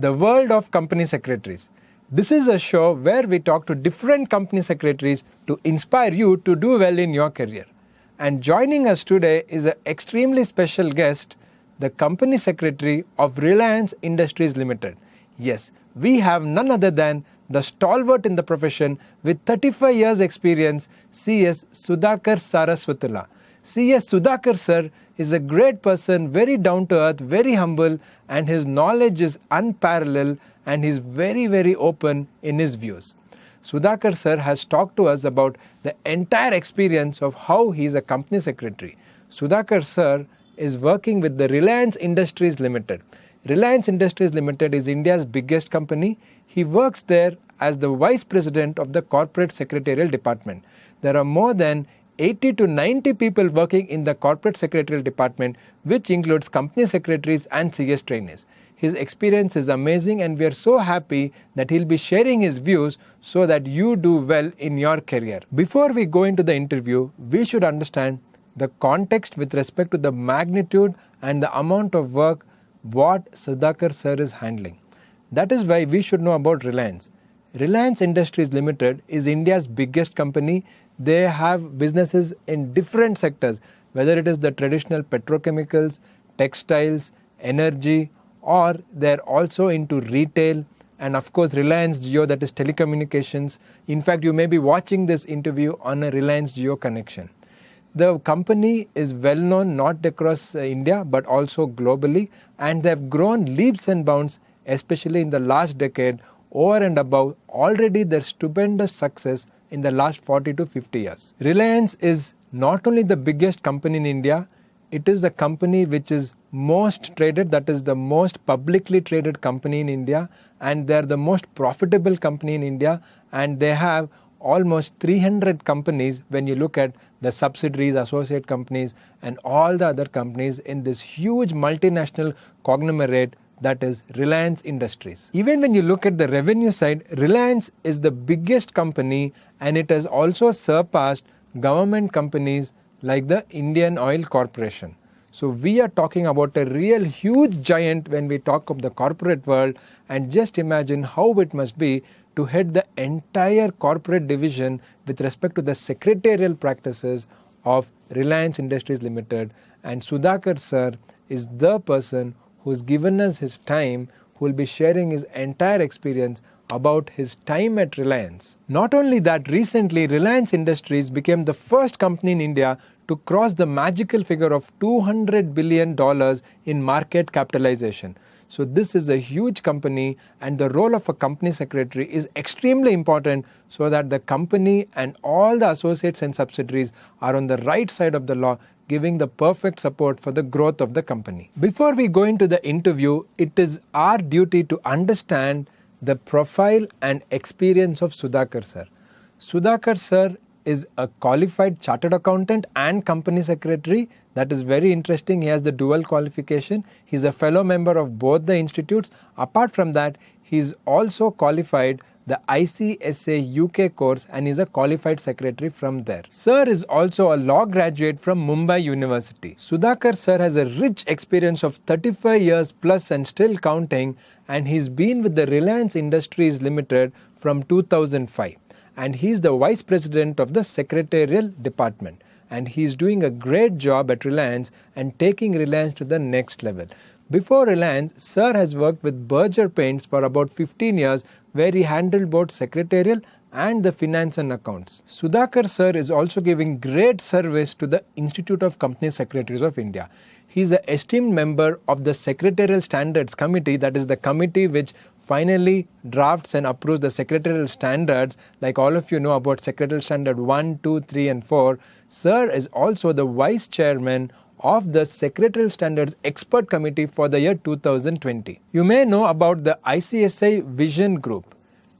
the world of company secretaries. This is a show where we talk to different company secretaries to inspire you to do well in your career. And joining us today is an extremely special guest, the company secretary of Reliance Industries Limited. Yes, we have none other than the stalwart in the profession with 35 years experience, CS Sudhakar Saraswatula. CS Sudhakar sir is a great person, very down to earth, very humble, and his knowledge is unparalleled, and he's very open in his views. Sudhakar sir has talked to us about the entire experience of how he is a company secretary. Sudhakar sir is working with the Reliance Industries Limited. Reliance Industries Limited is India's biggest company. He works there as the Vice President of the Corporate Secretarial Department. There are more than 80 to 90 people working in the Corporate Secretarial Department, which includes company secretaries and CS trainees. His experience is amazing, and we are so happy that he'll be sharing his views so that you do well in your career. Before we go into the interview, we should understand the context with respect to the magnitude and the amount of work what Sudhakar sir is handling. That is why we should know about Reliance. Reliance Industries Limited is India's biggest company. They have businesses in different sectors, whether it is the traditional petrochemicals, textiles, energy, or they're also into retail, and of course Reliance Jio, that is telecommunications. In fact, you may be watching this interview on a Reliance Jio connection. The company is well known not across India but also globally, and they have grown leaps and bounds, especially in the last decade, over and above already their stupendous success in the last 40 to 50 years. Reliance is not only the biggest company in India, it is the company which is most traded, that is the most publicly traded company in India, and they are the most profitable company in India, and they have almost 300 companies when you look at the subsidiaries, associate companies, and all the other companies in this huge multinational conglomerate that is Reliance Industries. Even when you look at the revenue side, Reliance is the biggest company, and it has also surpassed government companies like the Indian Oil Corporation. So we are talking about a real huge giant when we talk of the corporate world, and just imagine how it must be to head the entire corporate division with respect to the secretarial practices of Reliance Industries Limited. And Sudhakar sir is the person who's given us his time, who will be sharing his entire experience about his time at Reliance. Not only that, recently Reliance Industries became the first company in India to cross the magical figure of $200 billion in market capitalization. So this is a huge company, and the role of a company secretary is extremely important so that the company and all the associates and subsidiaries are on the right side of the law, giving the perfect support for the growth of the company. Before we go into the interview, it is our duty to understand the profile and experience of Sudhakar sir. Sudhakar sir is a qualified chartered accountant and company secretary. That is very interesting. He has the dual qualification. He is a fellow member of both the institutes. Apart from that, he is also qualified the ICSA UK course and is a qualified secretary from there. Sir is also a law graduate from Mumbai University. Sudhakar sir has a rich experience of 35 years plus and still counting, and he's been with the Reliance Industries Limited from 2005. And he's the Vice President of the Secretarial Department. And he's doing a great job at Reliance and taking Reliance to the next level. Before Reliance, sir has worked with Berger Paints for about 15 years, where he handled both secretarial and the finance and accounts. Sudhakar sir is also giving great service to the Institute of Company Secretaries of India. He is an esteemed member of the Secretarial Standards Committee, that is the committee which finally drafts and approves the secretarial standards, like all of you know about Secretarial Standard 1, 2, 3 and 4. Sir is also the Vice Chairman of the Secretarial Standards Expert Committee for the year 2020. You may know about the ICSA Vision Group.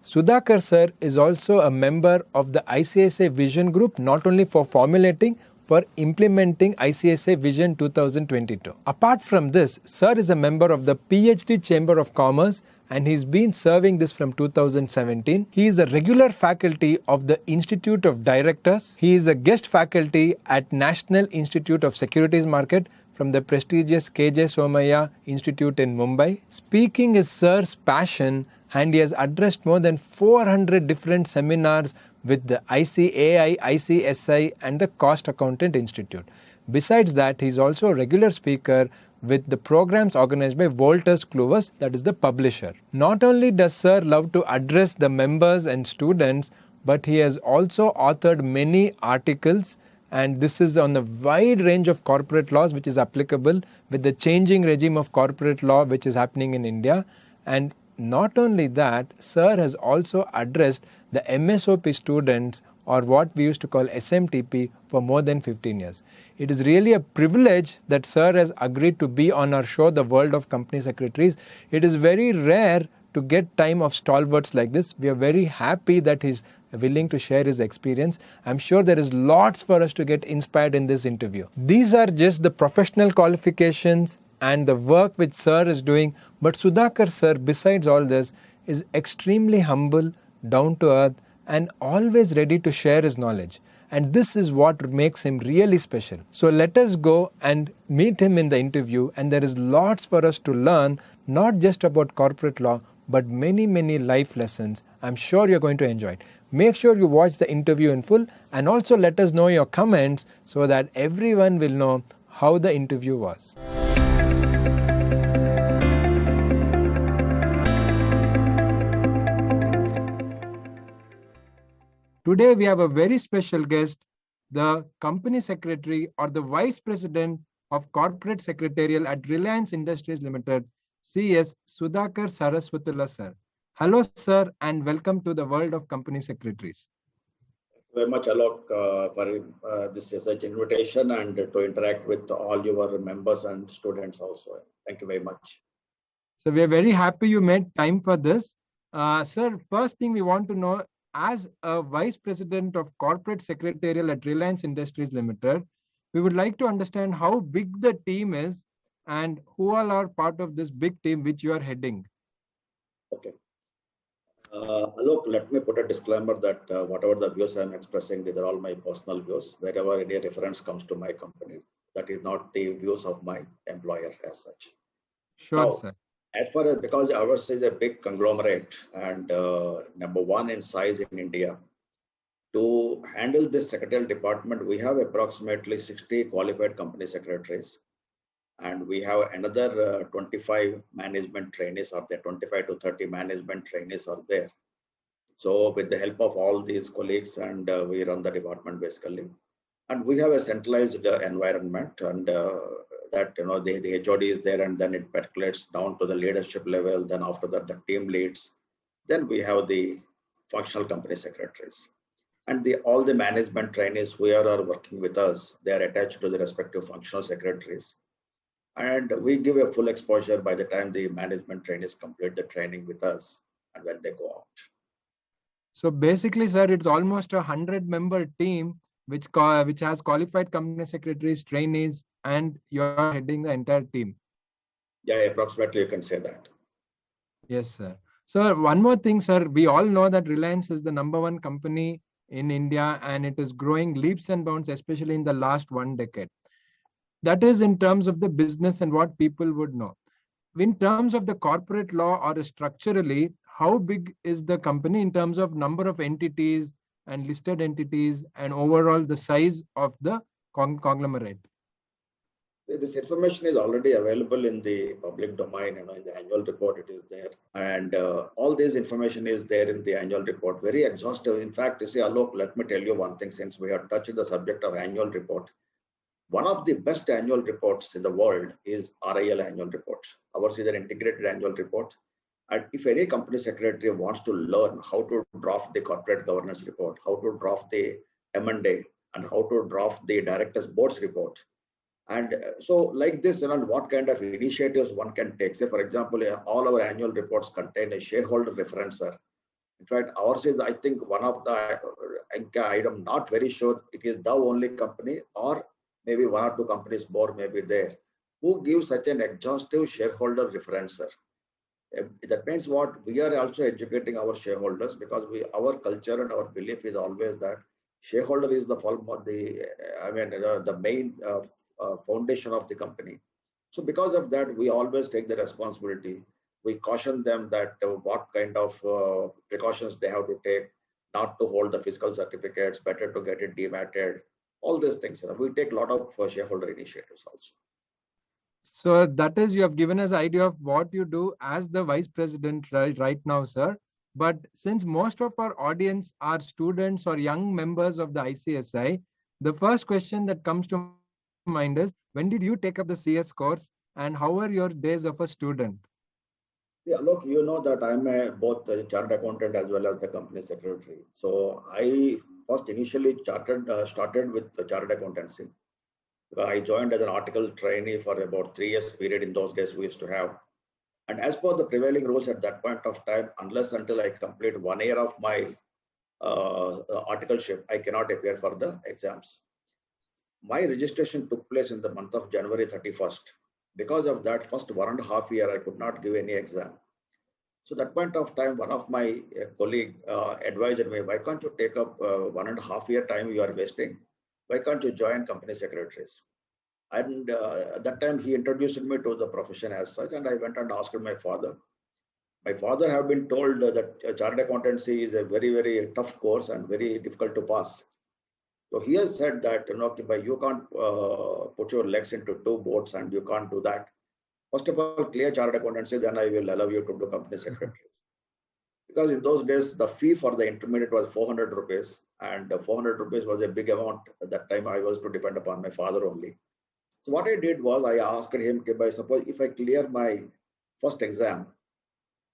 Sudhakar sir is also a member of the ICSA Vision Group, not only for formulating, for implementing ICSA Vision 2022. Apart from this, sir is a member of the PhD Chamber of Commerce, and he's been serving this from 2017. He is a regular faculty of the Institute of Directors. He is a guest faculty at National Institute of Securities Market, from the prestigious KJ Somaya Institute in Mumbai. Speaking is Sir's passion, and he has addressed more than 400 different seminars with the ICAI, ICSI and the Cost Accountant Institute. Besides that, he is also a regular speaker with the programs organized by Wolters Kluwer, that is the publisher. Not only does Sir love to address the members and students, but he has also authored many articles, and this is on a wide range of corporate laws which is applicable with the changing regime of corporate law which is happening in India. And not only that, Sir has also addressed the MSOP students, or what we used to call SMTP, for more than 15 years. It is really a privilege that Sir has agreed to be on our show, The World of Company Secretaries. It is very rare to get time of stalwarts like this. We are very happy that he's willing to share his experience. I'm sure there is lots for us to get inspired in this interview. These are just the professional qualifications and the work which Sir is doing. But Sudhakar Sir, besides all this, is extremely humble, down to earth, and always ready to share his knowledge. And this is what makes him really special. So let us go and meet him in the interview, and there is lots for us to learn, not just about corporate law, but many, many life lessons. I'm sure you're going to enjoy it. Make sure you watch the interview in full, and also let us know your comments so that everyone will know how the interview was. Today we have a very special guest, the Company Secretary or the Vice President of Corporate Secretarial at Reliance Industries Limited, CS Sudhakar Saraswatula Sir. Hello sir, and welcome to the World of Company Secretaries. Very much, Alok, for this such invitation and to interact with all your members and students also. Thank you very much. So we are very happy you made time for this. Sir, first thing we want to know, as a Vice President of Corporate Secretarial at Reliance Industries Limited, we would like to understand how big the team is and who all are part of this big team which you are heading. Okay. Look, let me put a disclaimer that whatever the views I'm expressing, these are all my personal views. Wherever any reference comes to my company, that is not the views of my employer as such. Sure, now, sir. As far as, because ours is a big conglomerate and number one in size in India, to handle this secretarial department, we have approximately 60 qualified company secretaries. And we have another 25 management trainees are there, 25 to 30 management trainees are there. So with the help of all these colleagues, and we run the department basically. And we have a centralized environment, and that, you know, the HOD is there, and then it percolates down to the leadership level. Then after that, the team leads. Then we have the functional company secretaries. And all the management trainees who are working with us, they are attached to the respective functional secretaries. And we give a full exposure by the time the management trainees complete the training with us and when they go out. So basically, sir, it's almost 100-member team which has qualified company secretaries, trainees, and you're heading the entire team. Yeah, approximately you can say that. Yes, sir. So one more thing, sir, we all know that Reliance is the #1 company in India, and it is growing leaps and bounds, especially in the last 1 decade. That is in terms of the business and what people would know. In terms of the corporate law or structurally, how big is the company in terms of number of entities and listed entities and overall the size of the conglomerate? This information is already available in the public domain, you know, in the annual report it is there. And all this information is there in the annual report, very exhaustive. In fact, you see, Alok, let me tell you one thing, since we have touched the subject of annual report. One of the best annual reports in the world is RIL annual report. Ours is an integrated annual report. And if any company secretary wants to learn how to draft the corporate governance report, how to draft the M&A, and how to draft the directors board's report, and so like this, you know, what kind of initiatives one can take. Say, for example, all our annual reports contain a shareholder referencer. In fact, ours is, I think, one of the, I'm not very sure, it is the only company, or maybe 1 or 2 companies more may be there, who gives such an exhaustive shareholder referencer. That means what? We are also educating our shareholders, because our culture and our belief is always that shareholder is the main foundation of the company. So because of that, we always take the responsibility. We caution them that what kind of precautions they have to take, not to hold the physical certificates, better to get it dematted, all these things. We take a lot of shareholder initiatives also. So that is, you have given us idea of what you do as the vice president right now, sir. But since most of our audience are students or young members of the ICSI, the first question that comes to mind is, when did you take up the CS course and how were your days of a student? Yeah, look, you know that I'm both a chartered accountant as well as the company secretary. So I first initially started with the chartered accountancy. I joined as an article trainee for about 3 years period. In those days we used to have. And as per the prevailing rules at that point of time, unless until I complete 1 year of my articleship, I cannot appear for the exams. My registration took place in the month of January 31st. Because of that, first 1.5 years, I could not give any exam. So that point of time, one of my colleague advised me, why can't you take up 1.5 year time you are wasting? Why can't you join company secretaries? And at that time, he introduced me to the profession as such, and I went and asked my father. My father have been told that chartered accountancy is a very, very tough course and very difficult to pass. So he has said that, you can't put your legs into two boats and you can't do that. First of all, clear chartered accountancy, then I will allow you to do company secretaries. Because in those days, the fee for the intermediate was 400 rupees, and 400 rupees was a big amount. At that time, I was to depend upon my father only. So what I did was I asked him, okay, by suppose if I clear my first exam,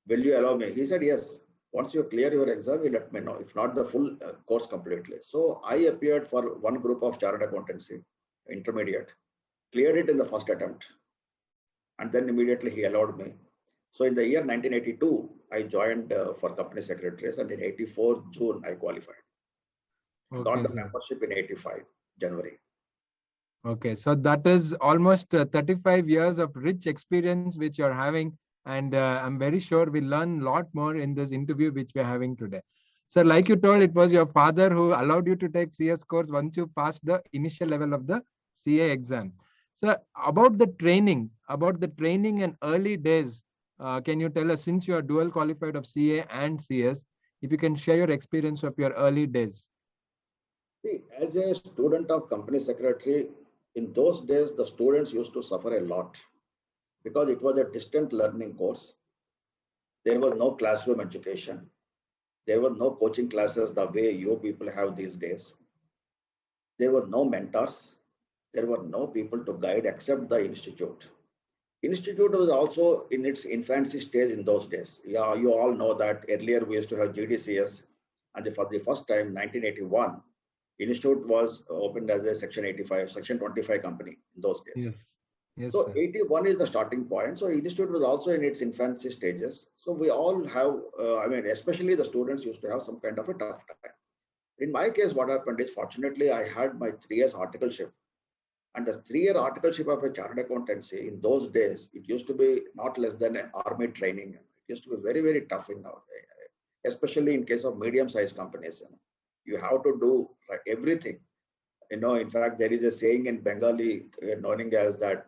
will you allow me? He said, yes. Once you clear your exam, you let me know. If not, the full course completely. So I appeared for one group of chartered accountancy, intermediate, cleared it in the first attempt. And then immediately he allowed me. So in the year 1982, I joined for company secretaries, and in 84 June, I qualified. Okay, got the membership in 85 January. Okay, so that is almost 35 years of rich experience which you're having, and I'm very sure we'll learn a lot more in this interview which we're having today. So like you told, it was your father who allowed you to take CS course once you passed the initial level of the CA exam. So about the training and early days, can you tell us, since you are dual qualified of CA and CS, if you can share your experience of your early days? See, as a student of company secretary, in those days, the students used to suffer a lot because it was a distant learning course. There was no classroom education. There were no coaching classes the way you people have these days. There were no mentors. There were no people to guide except the institute. Institute was also in its infancy stage in those days. Yeah, you all know that earlier we used to have GDCS, and for the first time, 1981, Institute was opened as a Section 85, Section 25 company in those days. Yes. Yes, so sir. 81 is the starting point. So Institute was also in its infancy stages. So we all have, especially the students used to have some kind of a tough time. In my case, what happened is, fortunately, I had my 3 years articleship. And the 3-year articleship of a chartered accountancy, in those days, it used to be not less than an army training. It used to be very, very tough especially in case of medium-sized companies. You have to do everything. In fact, there is a saying in Bengali known as that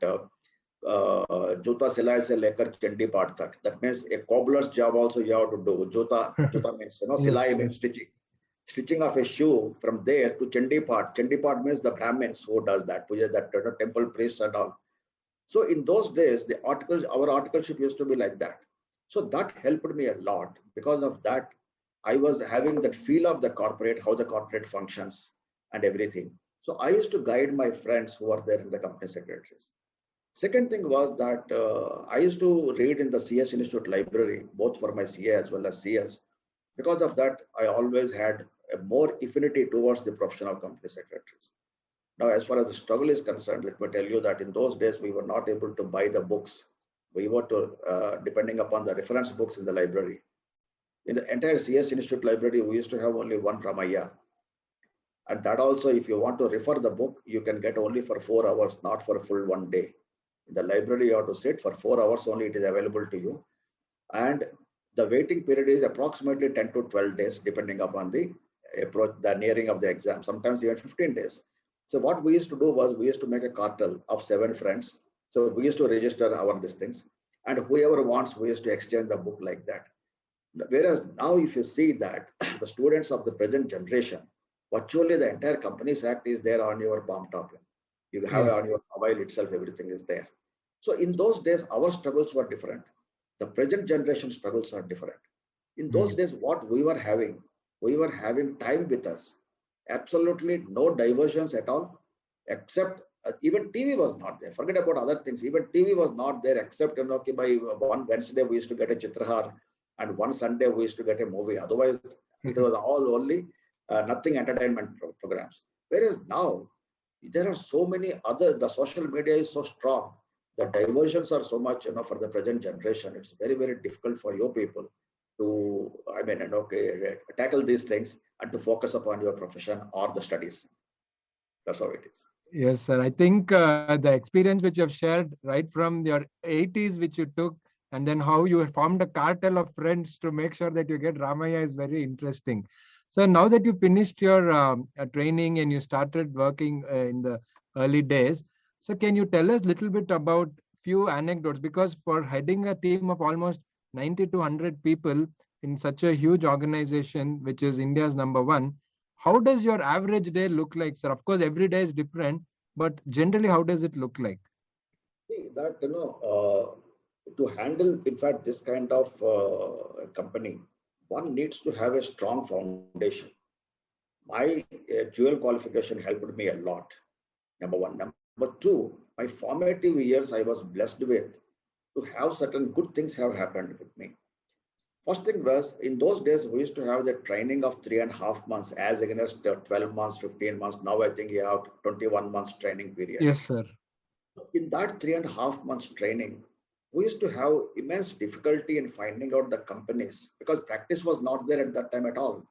Juta silai se lekar chandi part tak. That means a cobbler's job also you have to do. Juta means, silai means stitching. Stitching of a shoe from there to Chandi part. Chandi part means the Brahmins who does that, that temple priests and all. So in those days, our articleship used to be like that. So that helped me a lot. Because of that, I was having that feel of the corporate, how the corporate functions and everything. So I used to guide my friends who are there in the company secretaries. Second thing was that I used to read in the CS Institute library, both for my CA as well as CS. Because of that, I always had a more affinity towards the profession of company secretaries. Now, as far as the struggle is concerned, let me tell you that in those days, we were not able to buy the books. We were depending upon the reference books in the library. In the entire CS Institute library, we used to have only one Ramayya. And that also, if you want to refer the book, you can get only for 4 hours, not for a full 1 day. In the library, you have to sit for 4 hours only, it is available to you. And the waiting period is approximately 10 to 12 days, depending upon the nearing of the exam, sometimes even 15 days. So what we used to do was we used to make a cartel of 7 friends. So we used to register our these things, and whoever wants, we used to exchange the book like that. Whereas now, if you see that the students of the present generation, virtually the entire Companies Act is there on your palm top. You have Yes. on your mobile itself, everything is there. So in those days, our struggles were different. The present generation struggles are different. In those days, what we were having time with us. Absolutely no diversions at all, except even TV was not there. Forget about other things. Even TV was not there, except okay, by one Wednesday we used to get a Chitrahar, and one Sunday we used to get a movie. Otherwise, it was all only nothing entertainment programs. Whereas now, there are so many other. The social media is so strong. The diversions are so much, for the present generation. It's very, very difficult for your people to, tackle these things and to focus upon your profession or the studies. That's how it is. Yes, sir. I think the experience which you have shared right from your 80s, which you took, and then how you formed a cartel of friends to make sure that you get Ramaya is very interesting. So now that you finished your training and you started working in the early days, so can you tell us a little bit about few anecdotes? Because for heading a team of almost 90 to 100 people in such a huge organization, which is India's #1, how does your average day look like, sir? Of course, every day is different, but generally, how does it look like? See that to handle, in fact, this kind of company, one needs to have a strong foundation. My dual qualification helped me a lot. Number one. Number two, my formative years I was blessed with to have certain good things have happened with me. First thing was, in those days, we used to have the training of 3.5 months as against 12 months, 15 months. Now I think you have 21 months training period. Yes, sir. In that 3.5 months training, we used to have immense difficulty in finding out the companies because practice was not there at that time at all.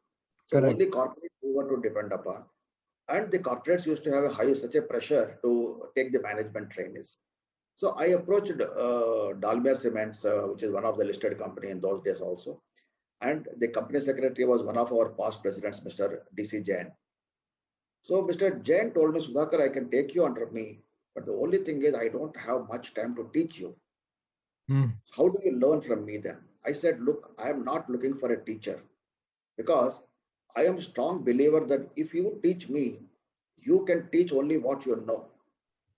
So Correct. only corporates we were to depend upon. And the corporates used to have such a pressure to take the management trainees. So I approached Dalmia Cements, which is one of the listed company in those days also. And the company secretary was one of our past presidents, Mr. DC Jain. So Mr. Jain told me, Sudhakar, I can take you under me, but the only thing is I don't have much time to teach you. How do you learn from me then? I said, look, I am not looking for a teacher because I am a strong believer that if you teach me, you can teach only what you know.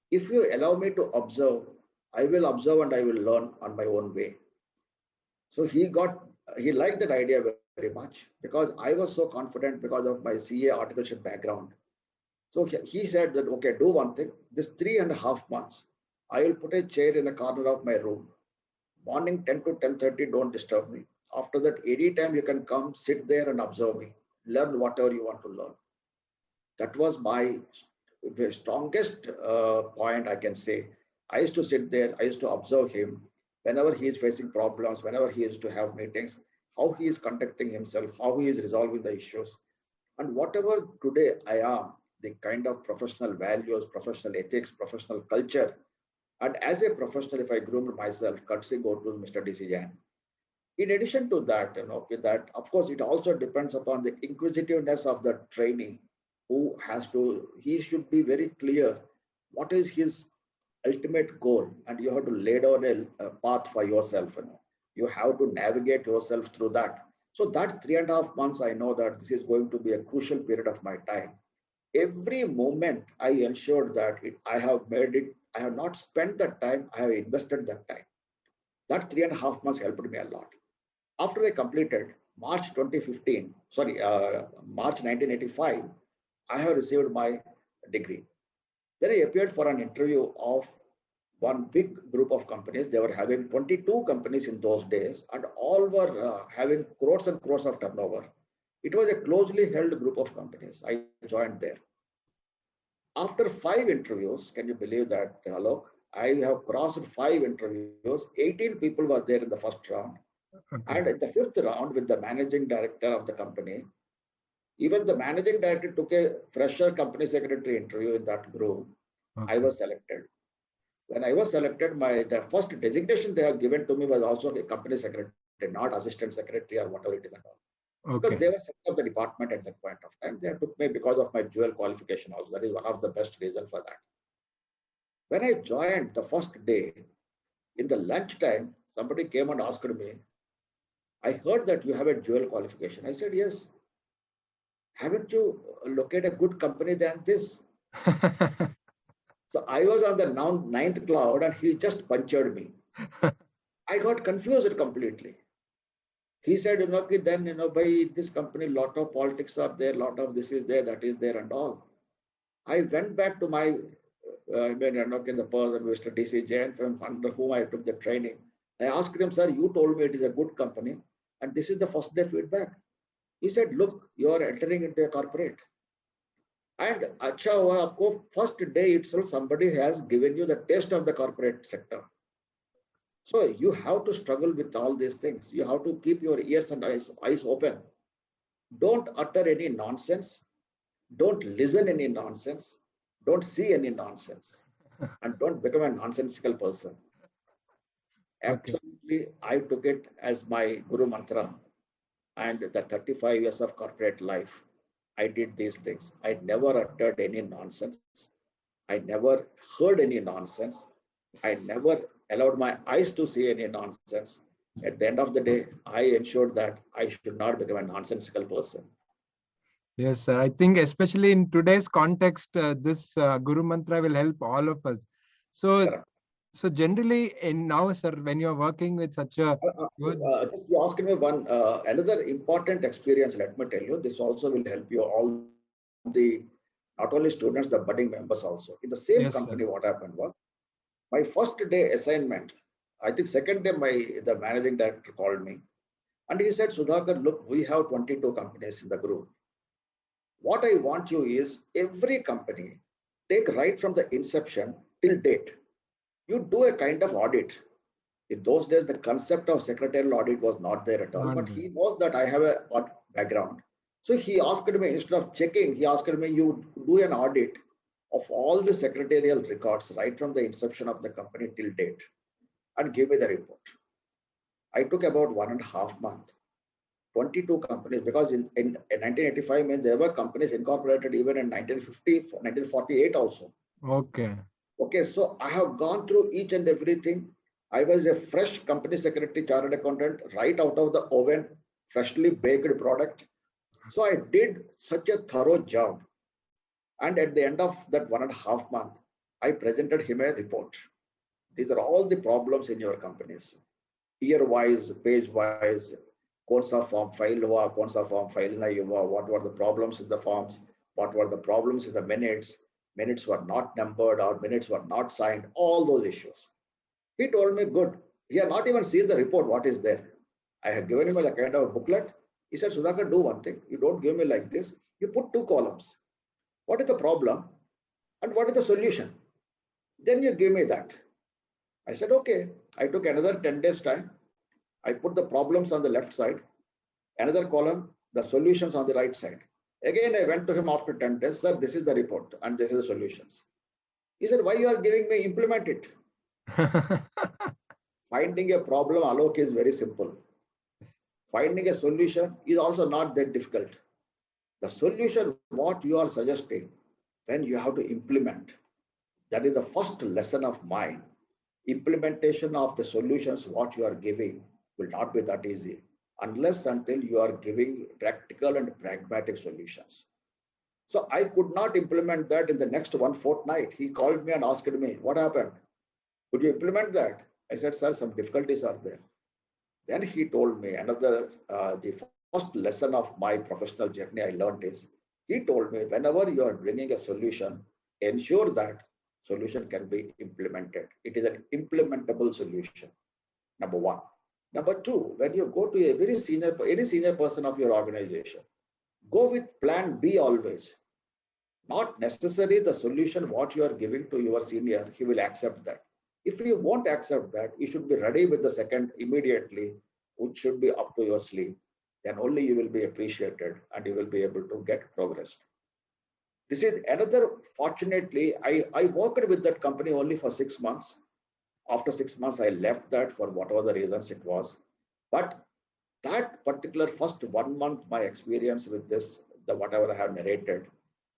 If you allow me to observe, I will observe and I will learn on my own way. So he liked that idea very much because I was so confident because of my CA articleship background. So he said that, okay, do one thing, this 3.5 months, I will put a chair in a corner of my room. Morning 10 to 10:30, don't disturb me. After that, anytime you can come, sit there and observe me. Learn whatever you want to learn. That was my strongest point, I can say. I used to sit there, I used to observe him whenever he is facing problems, whenever he is to have meetings, how he is conducting himself, how he is resolving the issues. And whatever today I am, the kind of professional values, professional ethics, professional culture, and as a professional, if I groomed myself, courtesy go to Mr. DC Jain. In addition to that, that of course it also depends upon the inquisitiveness of the trainee who he should be very clear what is his ultimate goal, and you have to lay down a path for yourself. You have to navigate yourself through that. So that 3.5 months, I know that this is going to be a crucial period of my time. Every moment I ensured that I have not spent that time, I have invested that time. That 3.5 months helped me a lot. After I completed March 1985, I have received my degree. Then I appeared for an interview of one big group of companies. They were having 22 companies in those days, and all were having crores and crores of turnover. It was a closely held group of companies. I joined there. After 5 interviews, can you believe that, Alok? I have crossed 5 interviews. 18 people were there in the first round. Okay. And in the 5th round, with the managing director of the company, even the managing director took a fresher company secretary interview in that group. Okay. I was selected. When I was selected, the first designation they have given to me was also a company secretary, not assistant secretary or whatever it is. Because Okay. they were setting up the department at that point of time. They took me because of my dual qualification also. That is one of the best reasons for that. When I joined the first day, in the lunchtime, somebody came and asked me, I heard that you have a dual qualification. I said, yes. Haven't you looked at a good company than this? So I was on the ninth cloud and he just punctured me. I got confused completely. He said, okay, then, by this company, lot of politics are there, lot of this is there, that is there and all. I went back to my, the person, Mr. DC Jain, from under whom I took the training. I asked him, sir, you told me it is a good company and this is the first day feedback. He said, look, you are entering into a corporate. And acha hua, aapko first day itself, somebody has given you the taste of the corporate sector. So you have to struggle with all these things. You have to keep your ears and eyes open. Don't utter any nonsense. Don't listen any nonsense. Don't see any nonsense. And don't become a nonsensical person. Okay. Absolutely, I took it as my guru mantra. And the 35 years of corporate life, I did these things. I never uttered any nonsense. I never heard any nonsense. I never allowed my eyes to see any nonsense. At the end of the day, I ensured that I should not become a nonsensical person. Yes, sir. I think especially in today's context, this Guru Mantra will help all of us. So, Correct. so generally, in now, sir, when you're working with such a good, Just you asked me one another important experience. Let me tell you, this also will help you all the not only students, the budding members also. In the same yes, sir. company, what happened was my first day assignment. I think second day, the managing director called me and he said, Sudhakar, look, we have 22 companies in the group. What I want you is every company take right from the inception till date. You do a kind of audit. In those days, the concept of secretarial audit was not there at all, Not but there. he knows that I have a audit background. So he asked me, instead of checking, he asked me, you do an audit of all the secretarial records right from the inception of the company till date and give me the report. I took about 1.5 months, 22 companies, because in 1985 means there were companies incorporated even in 1950, 1948 also. Okay. Okay, so I have gone through each and everything. I was a fresh company secretary, chartered accountant, right out of the oven, freshly baked product. So I did such a thorough job. And at the end of that 1.5 months, I presented him a report. These are all the problems in your companies. Year wise, page wise, कौन सा form file हुआ, कौन सा form file नहीं हुआ, what were the problems in the forms, what were the problems in the minutes were not numbered or minutes were not signed, all those issues. He told me, good. He had not even seen the report, what is there. I had given him a kind of booklet. He said, Sudhakar, do one thing. You don't give me like this. You put 2 columns. What is the problem and what is the solution? Then you give me that. I said, okay. I took another 10 days time. I put the problems on the left side, another column, the solutions on the right side. Again, I went to him after 10 days, sir, this is the report and this is the solutions. He said, why you are giving me, implement it. Finding a problem, Alok, is very simple. Finding a solution is also not that difficult. The solution, what you are suggesting, when you have to implement, that is the first lesson of mine. Implementation of the solutions, what you are giving, will not be that easy unless until you are giving practical and pragmatic solutions. So I could not implement that in the next 1 fortnight. He called me and asked me, what happened? Could you implement that? I said, sir, some difficulties are there. Then he told me another, the first lesson of my professional journey I learned is, he told me, whenever you are bringing a solution, ensure that solution can be implemented. It is an implementable solution, number 1. Number 2, when you go to a very senior, any senior person of your organization, go with plan B always. Not necessarily the solution what you are giving to your senior, he will accept that. If you won't accept that, you should be ready with the second immediately, which should be up to your sleeve. Then only you will be appreciated and you will be able to get progress. This is another, fortunately, I worked with that company only for 6 months. After 6 months, I left that for whatever the reasons it was. But That particular first 1 month, my experience with this, the whatever I have narrated,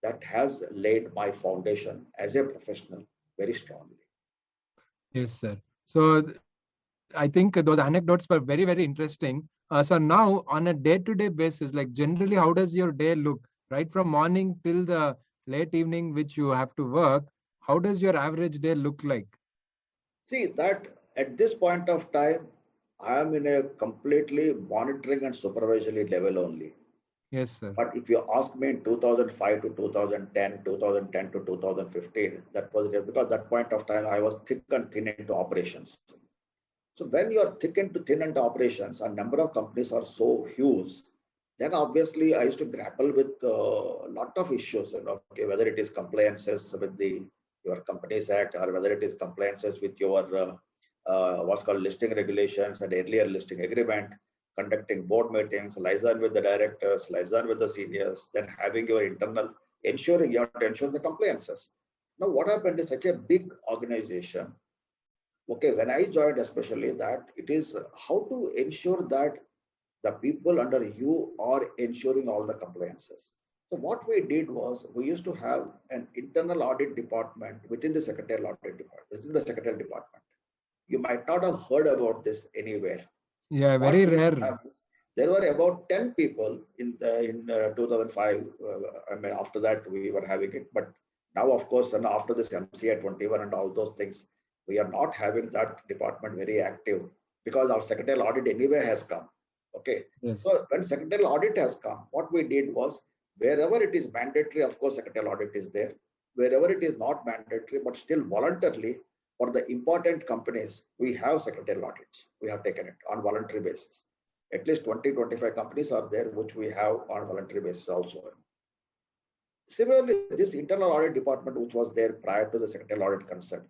that has laid my foundation as a professional very strongly. Yes, sir. So I think those anecdotes were very, very interesting. So now on a day-to-day basis, like generally, how does your day look? Right from morning till the late evening, which you have to work, how does your average day look like? See that at this point of time, I am in a completely monitoring and supervisory level only. Yes, sir. But if you ask me in 2005 to 2010, 2010 to 2015, that was it because that point of time I was thick and thin into operations. So when you are thick into thin into operations and number of companies are so huge, then obviously I used to grapple with a lot of issues, okay, whether it is compliances with the your Companies Act or whether it is compliances with your what's called listing regulations and earlier listing agreement, conducting board meetings, liaison with the directors, liaison with the seniors, then having your internal ensuring you have to ensure the compliances. Now, what happened is such a big organization. Okay, when I joined, especially that it is how to ensure that the people under you are ensuring all the compliances. So what we did was we used to have an internal audit department within the secretarial audit department, within the secretarial department. You might not have heard about this anywhere. Yeah, What very we used to rare. have is there were about 10 people in 2005. I mean, after that we were having it, but now, of course, and after this MCA 21 and all those things, we are not having that department very active because our secretarial audit anyway has come. Okay, Yes. so when secretarial audit has come, what we did was wherever it is mandatory, of course, secretarial audit is there. Wherever it is not mandatory, but still voluntarily, for the important companies, we have secretarial audits. We have taken it on voluntary basis. At least 20, 25 companies are there, which we have on voluntary basis also. Similarly, this internal audit department, which was there prior to the secretarial audit consent,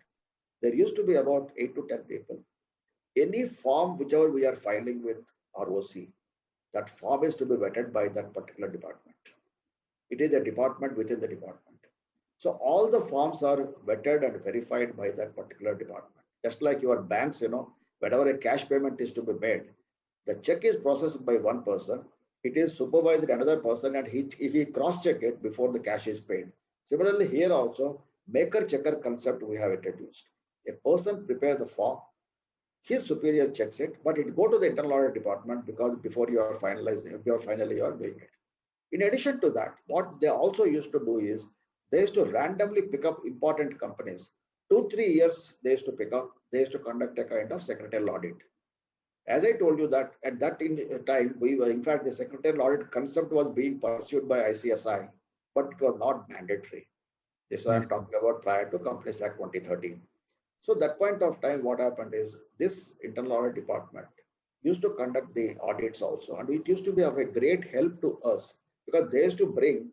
there used to be about 8 to 10 people. Any form, whichever we are filing with ROC, that form is to be vetted by that particular department. It is a department within the department. So all the forms are vetted and verified by that particular department. Just like your banks, whenever a cash payment is to be made, the check is processed by one person, it is supervised by another person, and he cross-check it before the cash is paid. Similarly, here also, maker-checker concept we have introduced. A person prepares the form, his superior checks it, but it go to the internal audit department because before you are finalizing, finally you are doing it. In addition to that, what they also used to do is they used to randomly pick up important companies. 2-3 years they used to pick up, they used to conduct a kind of secretarial audit. As I told you that at that time, we were, in fact, the secretarial audit concept was being pursued by ICSI, but it was not mandatory. This I'm talking about prior to Companies Act 2013. So that point of time, what happened is this internal audit department used to conduct the audits also, and it used to be of a great help to us because they used to bring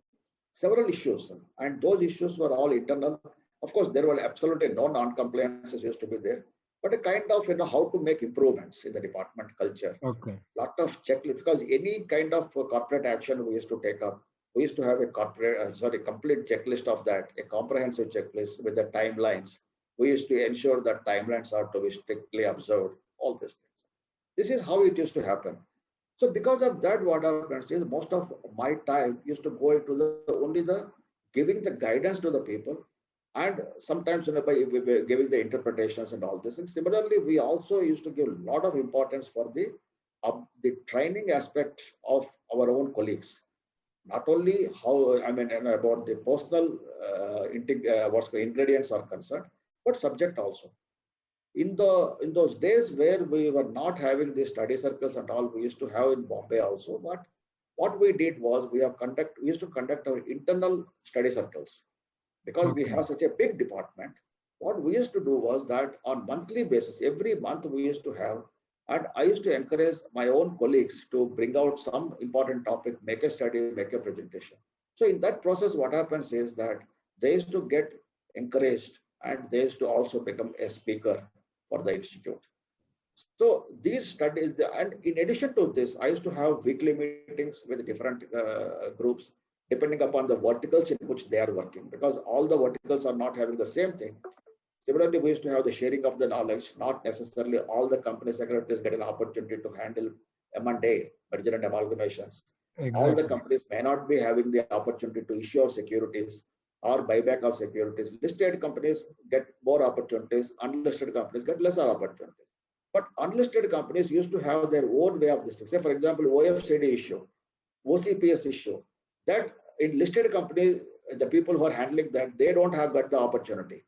several issues, and those issues were all internal. Of course, there were absolutely no non-compliances used to be there, but a kind of how to make improvements in the department culture. Okay. Lot of checklist because any kind of corporate action we used to take up, we used to have a complete checklist of that, a comprehensive checklist with the timelines. We used to ensure that timelines are to be strictly observed. All these things. This is how it used to happen. So because of that, what happens is most of my time used to go into only the giving the guidance to the people, and sometimes by giving the interpretations and all this. And similarly, we also used to give a lot of importance for the training aspect of our own colleagues. Not only how about the personal ingredients are concerned, but subject also. In those days where we were not having the study circles and all, we used to have in Bombay also. But what we did was we used to conduct our internal study circles because we have such a big department. What we used to do was that on monthly basis, every month we used to have, and I used to encourage my own colleagues to bring out some important topic, make a study, make a presentation. So in that process, what happens is that they used to get encouraged and they used to also become a speaker for the institute. So these studies, and in addition to this, I used to have weekly meetings with different groups, depending upon the verticals in which they are working, because all the verticals are not having the same thing. Similarly, we used to have the sharing of the knowledge, not necessarily all the company secretaries get an opportunity to handle M&A, merger and amalgamations. All the Exactly. companies may not be having the opportunity to issue of securities or buyback of securities. Listed companies get more opportunities, unlisted companies get lesser opportunities. But unlisted companies used to have their own way of this. Say, for example, OFCD issue, OCPS issue, that in listed companies, the people who are handling that, they don't have got the opportunity.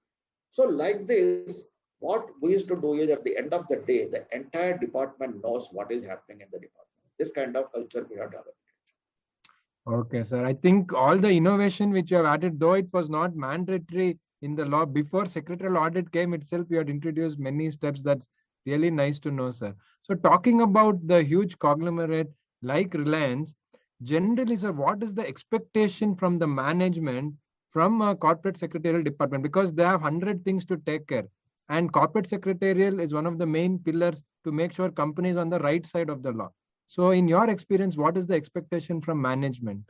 So like this, what we used to do is at the end of the day, the entire department knows what is happening in the department. This kind of culture we have developed. Okay, sir. I think all the innovation which you have added, though it was not mandatory in the law before secretarial audit came itself, you had introduced many steps. That's really nice to know, sir. So, talking about the huge conglomerate like Reliance, generally, sir, what is the expectation from the management from a corporate secretarial department? Because they have 100 things to take care, and corporate secretarial is one of the main pillars to make sure companies on the right side of the law. So, in your experience, what is the expectation from management?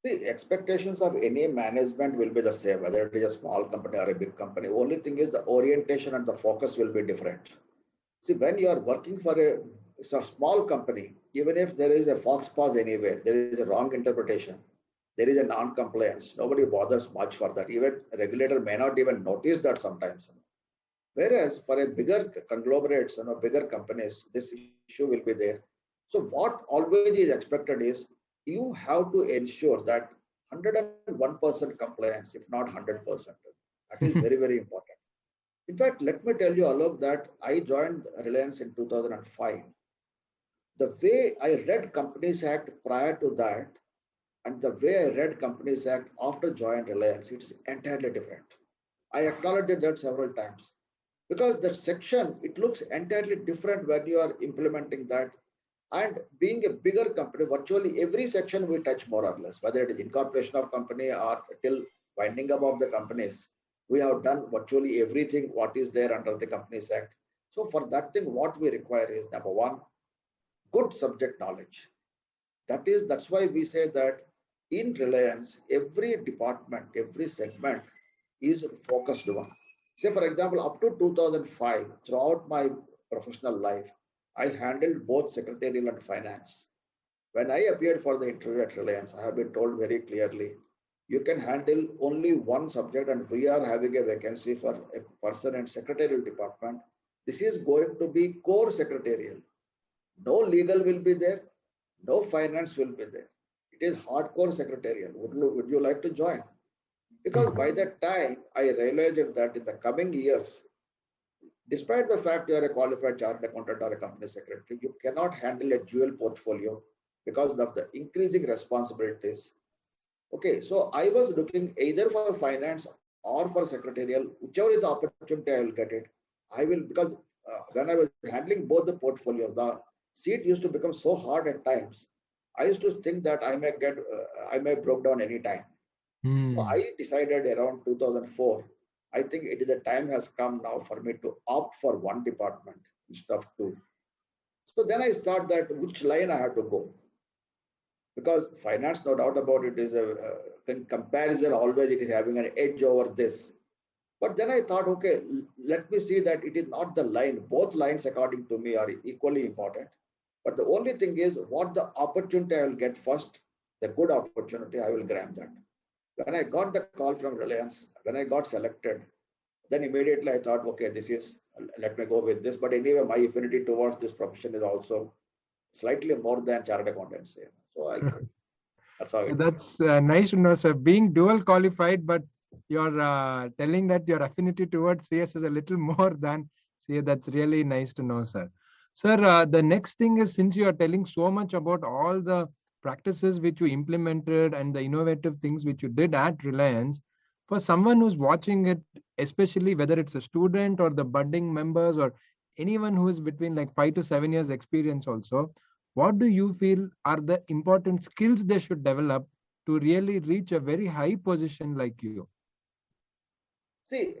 The expectations of any management will be the same, whether it is a small company or a big company. Only thing is the orientation and the focus will be different. See, when you are working for a small company, even if there is a fox pause anywhere, there is a wrong interpretation, there is a non-compliance, nobody bothers much for that. Even a regulator may not even notice that sometimes. Whereas for a bigger conglomerates, bigger companies, this issue will be there. So what always is expected is you have to ensure that 101% compliance, if not 100%. That is very, very important. In fact, let me tell you, Alok, that I joined Reliance in 2005. The way I read Companies Act prior to that and the way I read Companies Act after joining Reliance, it's entirely different. I acknowledged that several times because the section, it looks entirely different when you are implementing that. And being a bigger company, virtually every section we touch more or less, whether it is incorporation of company or till winding up of the companies. We have done virtually everything what is there under the Companies Act. So for that thing, what we require is number one, good subject knowledge. That's why we say that in Reliance, every department, every segment is focused one. Say, for example, up to 2005, throughout my professional life, I handled both secretarial and finance. When I appeared for the interview at Reliance, I have been told very clearly, you can handle only one subject and we are having a vacancy for a person in secretarial department. This is going to be core secretarial. No legal will be there, no finance will be there. It is hardcore secretarial. Would you like to join? Because by that time, I realized that in the coming years, despite the fact you are a qualified chartered accountant or a company secretary, you cannot handle a dual portfolio because of the increasing responsibilities. Okay, so I was looking either for finance or for secretarial, whichever is the opportunity I will get it. I will, because when I was handling both the portfolios, the seat used to become so hard at times. I used to think that I may broke down any time. So I decided around 2004, I think it is the time has come now for me to opt for one department instead of two. So then I thought that which line I have to go. Because finance, no doubt about it, is in comparison, always it is having an edge over this. But then I thought, okay, let me see that it is not the line. Both lines, according to me, are equally important. But the only thing is what the opportunity I will get first, the good opportunity, I will grab that. When I got the call from Reliance, when I got selected, then immediately I thought, okay, let me go with this. But anyway, my affinity towards this profession is also slightly more than chartered accountants. So that's how So it is. that's nice to know, sir. Being dual qualified, but you're telling that your affinity towards CS is a little more than CA. That's really nice to know, sir. Sir, the next thing is, since you are telling so much about all the practices which you implemented and the innovative things which you did at Reliance, for someone who's watching it, especially whether it's a student or the budding members or anyone who is between like 5 to 7 years experience also, what do you feel are the important skills they should develop to really reach a very high position like you? See,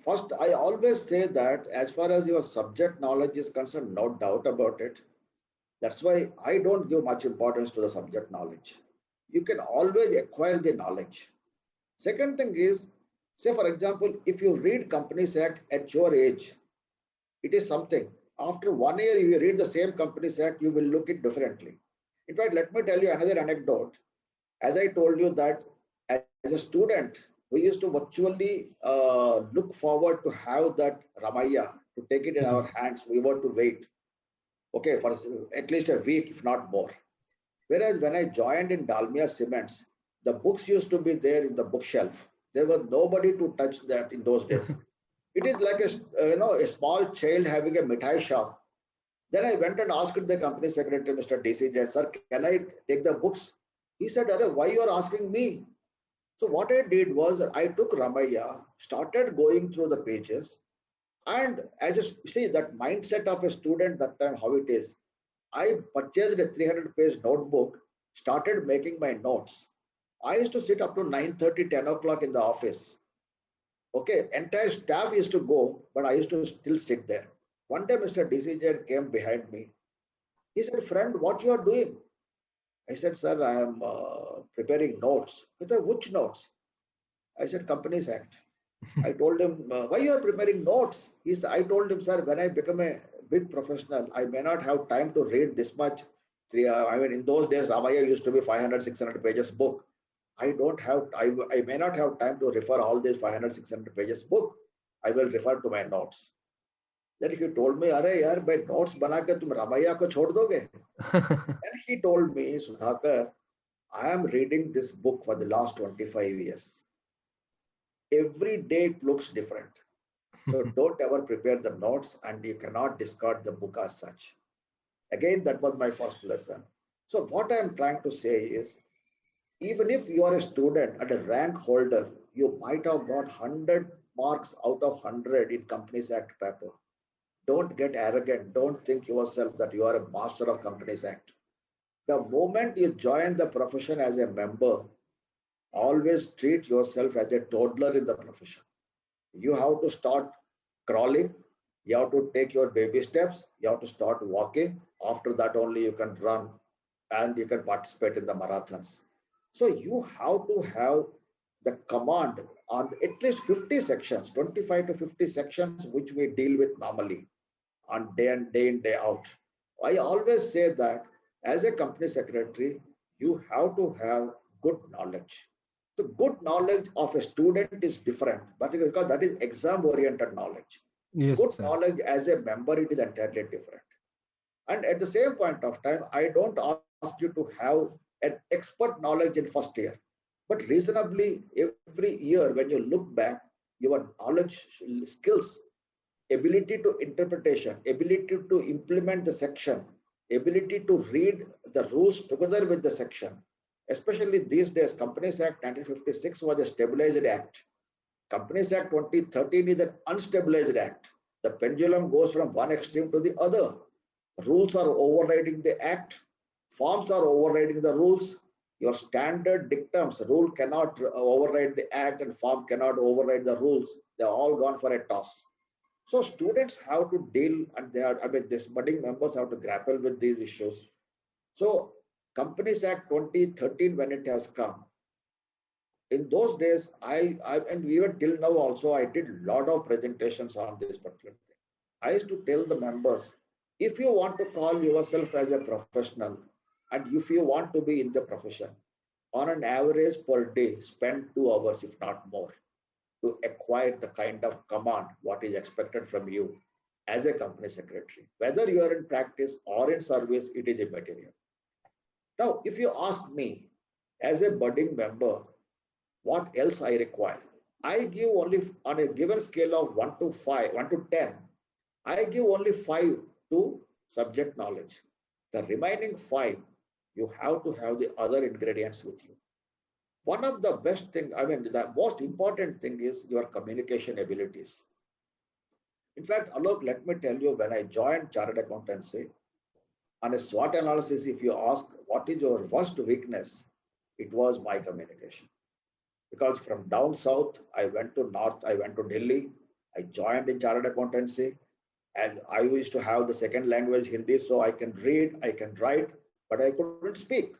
first, I always say that as far as your subject knowledge is concerned, no doubt about it. That's why I don't give much importance to the subject knowledge. You can always acquire the knowledge. Second thing is, say for example, if you read Companies Act at your age, it is something. After 1 year, if you read the same Companies Act, you will look it differently. In fact, let me tell you another anecdote. As I told you that as a student, we used to virtually look forward to have that Ramaya, to take it in our hands. We were to wait, okay, for at least a week, if not more. Whereas when I joined in Dalmia Cements, the books used to be there in the bookshelf. There was nobody to touch that in those days. It is like a small child having a mithai shop. Then I went and asked the company secretary, Mr. DC Jain, sir, can I take the books? He said, why you are asking me? So what I did was I took Ramaya, started going through the pages, and I just see that mindset of a student that time, how it is. I purchased a 300-page notebook, started making my notes. I used to sit up to 9:30, 10 o'clock in the office. Okay, entire staff used to go, but I used to still sit there. One day, Mr. DC Jain came behind me. He said, friend, what you are doing? I said, sir, I am preparing notes. He said, which notes? I said, Companies Act. I told him, why you are preparing notes? I told him, sir, when I become a big professional, I may not have time to read this much. I mean, in those days, Ramaya used to be 500, 600 pages book. I may not have time to refer all these 500, 600 pages book. I will refer to my notes. Then he told me, "Arey yaar, by notes bana ke tum Ramaya ko chhod doge?" And he told me, Sudhakar, I am reading this book for the last 25 years. Every day it looks different. So don't ever prepare the notes, and you cannot discard the book as such. Again, that was my first lesson. So what I am trying to say is, even if you are a student and a rank holder, you might have got 100 marks out of 100 in Companies Act paper. Don't get arrogant. Don't think yourself that you are a master of Companies Act. The moment you join the profession as a member, always treat yourself as a toddler in the profession. You have to start crawling. You have to take your baby steps. You have to start walking. After that, only you can run and you can participate in the marathons. So you have to have the command on at least 50 sections, 25 to 50 sections, which we deal with normally on day in, day out. I always say that as a company secretary, you have to have good knowledge. The good knowledge of a student is different, but because that is exam-oriented knowledge. Yes, good sir. knowledge as a member, it is entirely different. And at the same point of time, I don't ask you to have an expert knowledge in first year, but reasonably every year when you look back, your knowledge, skills, ability to interpretation, ability to implement the section, ability to read the rules together with the section. Especially these days, Companies Act 1956 was a stabilized act. Companies Act 2013 is an unstabilized act. The pendulum goes from one extreme to the other. Rules are overriding the act. Forms are overriding the rules. Your standard dictums, rule cannot override the act and form cannot override the rules. They're all gone for a toss. So students have to deal, and these budding members have to grapple with these issues. So Companies Act 2013, when it has come, in those days, and even till now also, I did a lot of presentations on this particular thing. I used to tell the members, if you want to call yourself as a professional, and if you want to be in the profession, on an average per day, spend 2 hours, if not more, to acquire the kind of command what is expected from you as a company secretary. Whether you are in practice or in service, it is immaterial. Now, if you ask me as a budding member, what else I require? I give only on a given scale of 1 to 5, 1 to 10, I give only 5 to subject knowledge. The remaining 5, you have to have the other ingredients with you. One of the best thing, the most important thing is your communication abilities. In fact, Alok, let me tell you, when I joined Chartered Accountancy, on a SWOT analysis, if you ask what is your worst weakness, it was my communication. Because from down south, I went to north, I went to Delhi, I joined in Chartered Accountancy, and I used to have the second language Hindi, so I can read, I can write, but I couldn't speak.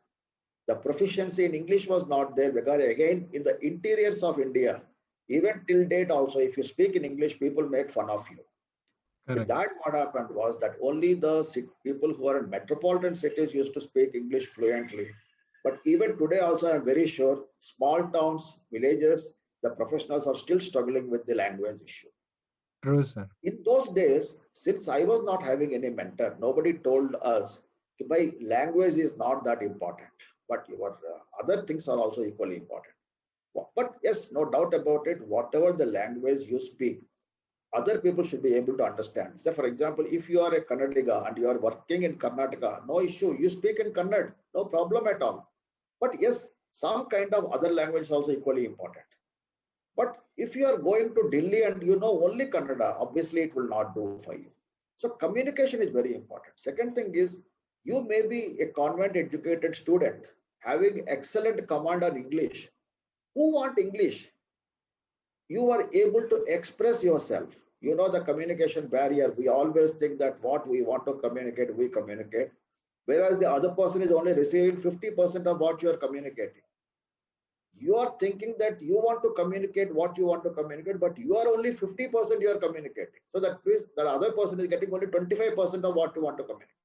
The proficiency in English was not there because, again, in the interiors of India, even till date also, if you speak in English, people make fun of you. With Correct. that, what happened was that only the people who are in metropolitan cities used to speak English fluently. But even today, also, I'm very sure small towns, villages, the professionals are still struggling with the language issue. True, sir. In those days, since I was not having any mentor, nobody told us by language is not that important, but your other things are also equally important. But yes, no doubt about it, whatever the language you speak, other people should be able to understand. So, for example, if you are a Kannadiga and you are working in Karnataka, no issue. You speak in Kannada, no problem at all. But yes, some kind of other language is also equally important. But if you are going to Delhi and you know only Kannada, obviously it will not do for you. So communication is very important. Second thing is, you may be a convent educated student having excellent command on English. Who want English? You are able to express yourself. You know the communication barrier. We always think that what we want to communicate, we communicate. Whereas the other person is only receiving 50% of what you are communicating. You are thinking that you want to communicate what you want to communicate, but you are only 50% you are communicating. So that means the other person is getting only 25% of what you want to communicate.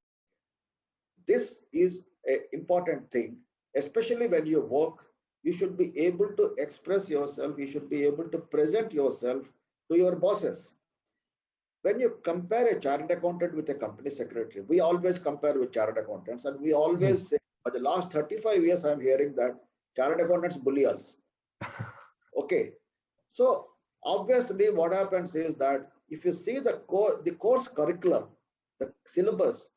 This is an important thing, especially when you work. You should be able to express yourself. You should be able to present yourself to your bosses. When you compare a chartered accountant with a company secretary, we always compare with chartered accountants, and we always say, for the last 35 years, I'm hearing that chartered accountants bully us. Okay. So obviously what happens is that if you see the course curriculum, the syllabus,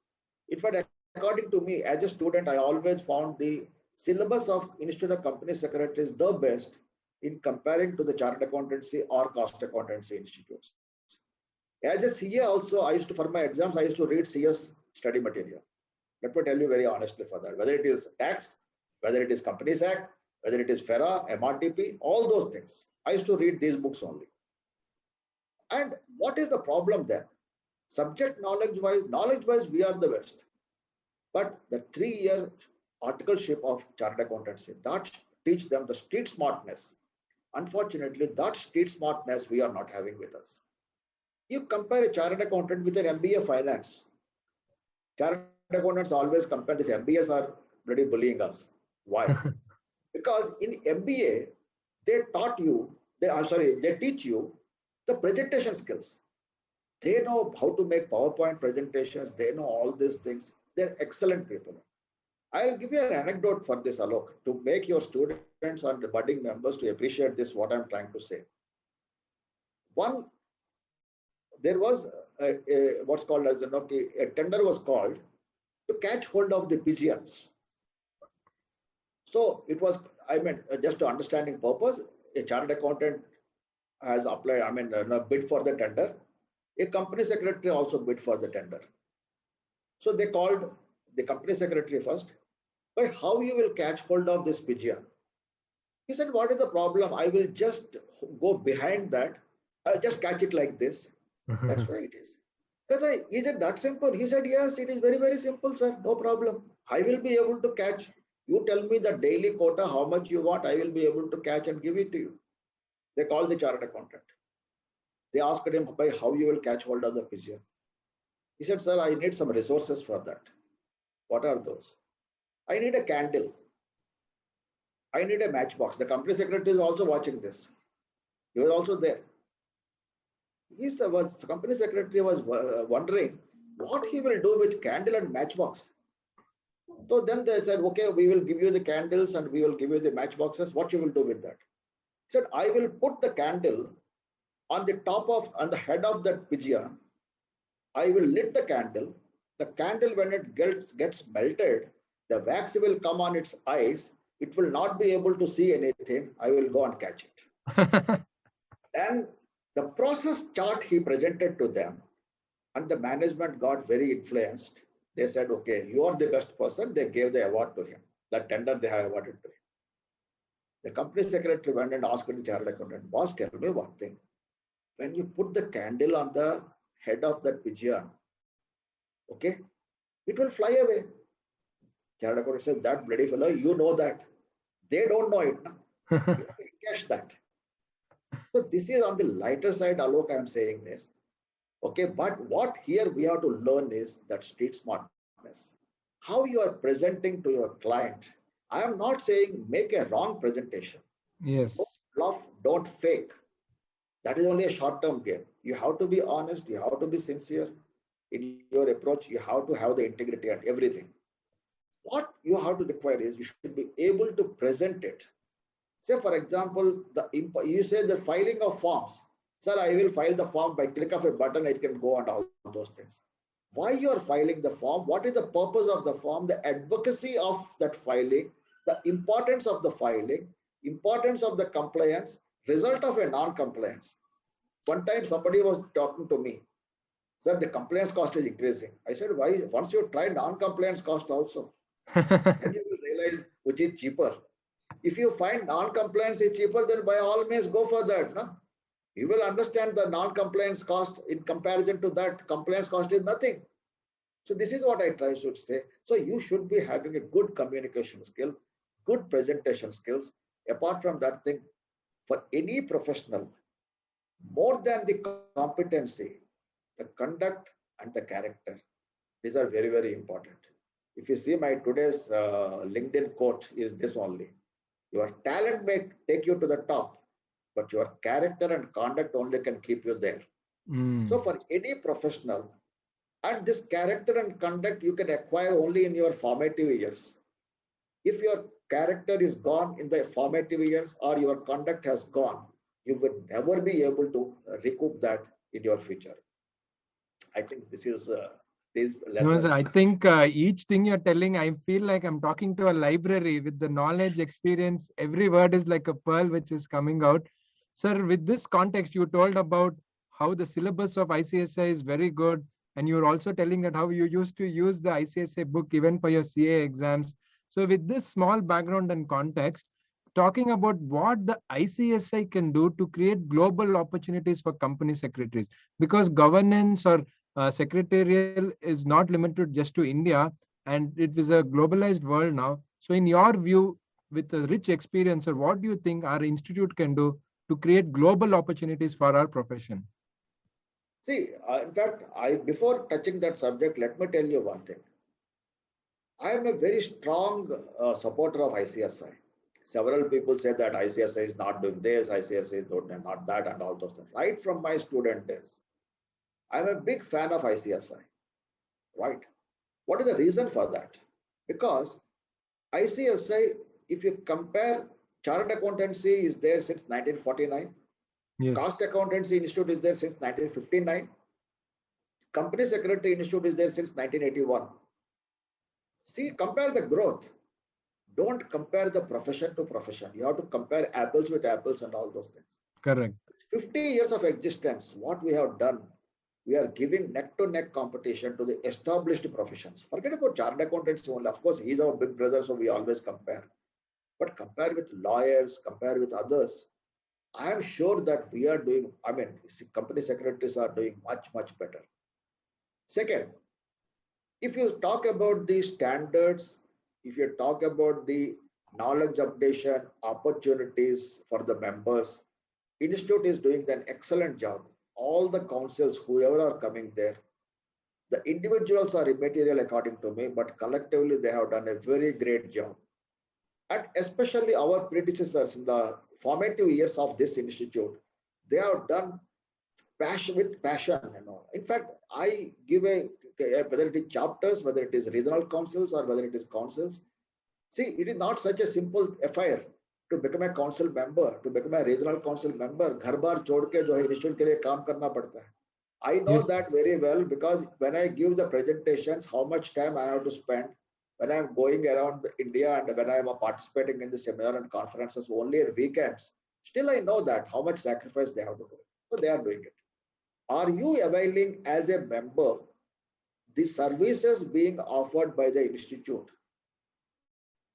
in fact, according to me, as a student, I always found the syllabus of Institute of Company Secretaries the best in comparing to the chartered accountancy or cost accountancy institutes. As a CA also, I used to, for my exams, I used to read CS study material. Let me tell you very honestly for that, whether it is tax, whether it is Companies Act, whether it is FERA, MRTP, all those things. I used to read these books only. And what is the problem there? Subject knowledge-wise, we are the best. But the 3-year articleship of chartered accountancy, that teach them the street smartness. Unfortunately, that street smartness we are not having with us. You compare a chartered accountant with an MBA finance. Chartered accountants always compare this. MBAs are really bullying us. Why? Because in MBA, they teach you the presentation skills. They know how to make PowerPoint presentations. They know all these things. They're excellent people. I'll give you an anecdote for this, Alok, to make your students and the budding members to appreciate this, what I'm trying to say. There was what's called as a tender was called to catch hold of the pigeons. So it was, just to understanding purpose, a chartered accountant has applied, bid for the tender. A company secretary also bid for the tender. So they called the company secretary first. But how you will catch hold of this pigeon? He said, what is the problem? I will just go behind that. I'll just catch it like this. That's why it is. Is it that simple? He said, yes, it is very, very simple, sir. No problem. I will be able to catch. You tell me the daily quota, how much you want, I will be able to catch and give it to you. They called the chartered accountant. They asked him by how you will catch hold of the pigeon. He said, sir, I need some resources for that. What are those? I need a candle. I need a matchbox. The company secretary is also watching this. He was also there. The company secretary was wondering what he will do with candle and matchbox. So then they said, okay, we will give you the candles and we will give you the matchboxes. What you will do with that? He said, I will put the candle on the head of that pigeon. I will lit the candle. The candle, when it gets melted, the wax will come on its eyes. It will not be able to see anything. I will go and catch it. And the process chart he presented to them, and the management got very influenced. They said, okay, you are the best person. They gave the award to him. That tender they have awarded to him. The company secretary went and asked the chartered accountant, boss, tell me one thing. When you put the candle on the head of that pigeon, okay, it will fly away. Chartered accountant said, that bloody fellow, you know that. They don't know it. You catch that. So this is on the lighter side, Alok, I'm saying this. Okay, but what here we have to learn is that street smartness. How you are presenting to your client. I am not saying make a wrong presentation. Don't Yes. bluff, don't fake. That is only a short-term game. You have to be honest, you have to be sincere in your approach, you have to have the integrity and everything. What you have to require is you should be able to present it. Say, for example, you say the filing of forms. Sir, I will file the form by click of a button, it can go and all those things. Why you are filing the form? What is the purpose of the form? The advocacy of that filing, the importance of the filing, importance of the compliance, result of a non-compliance. One time somebody was talking to me, sir, the compliance cost is increasing. I said, why? Once you try non-compliance cost also, then you will realize which is cheaper. If you find non-compliance is cheaper, then by all means go for that. No? You will understand the non-compliance cost in comparison to that compliance cost is nothing. So this is what I try to say. So you should be having a good communication skill, good presentation skills. Apart from that thing, for any professional, more than the competency, the conduct and the character, these are very, very important. If you see my today's LinkedIn quote is this only. Your talent may take you to the top, but your character and conduct only can keep you there. So for any professional, and this character and conduct you can acquire only in your formative years. If your character is gone in the formative years or your conduct has gone, you will never be able to recoup that in your future. I think this is these No, lessons. sir, I think each thing you're telling, I feel like I'm talking to a library with the knowledge, experience. Every word is like a pearl which is coming out. Sir, with this context, you told about how the syllabus of ICSI is very good. And you're also telling that how you used to use the ICSI book even for your CA exams. So with this small background and context, talking about what the ICSI can do to create global opportunities for company secretaries, because governance or secretarial is not limited just to India, and it is a globalized world now. So, in your view, with a rich experience, or what do you think our institute can do to create global opportunities for our profession? See, in fact, before touching that subject, let me tell you one thing. I am a very strong supporter of ICSI. Several people say that ICSI is not doing this, ICSI is not that, and all those things. Right from my student days, I'm a big fan of ICSI. Right? What is the reason for that? Because ICSI, if you compare, Chartered Accountancy is there since 1949. Yes. Cost Accountancy Institute is there since 1959. Company Secretary Institute is there since 1981. See, compare the growth. Don't compare the profession to profession. You have to compare apples with apples and all those things. Correct. 50 years of existence, what we have done, we are giving neck-to-neck competition to the established professions. Forget about Chartered Accountants only. Of course, he's our big brother, so we always compare. But compare with lawyers, compare with others. I am sure that we are doing, company secretaries are doing much, much better. Second, if you talk about the standards, if you talk about the knowledge updation, opportunities for the members, Institute is doing an excellent job. All the councils, whoever are coming there, the individuals are immaterial according to me, but collectively they have done a very great job. And especially our predecessors in the formative years of this institute, they have done passion with passion. In fact, I give whether it is chapters, whether it is regional councils or whether it is councils. See, it is not such a simple affair to become a council member, to become a regional council member. घर बार छोड़ के जो है institute के लिए काम करना पड़ता है. I know that very well because when I give the presentations, how much time I have to spend when I'm going around India and when I'm participating in the seminar and conferences only at weekends. Still, I know that how much sacrifice they have to do. So they are doing it. Are you availing as a member the services being offered by the institute?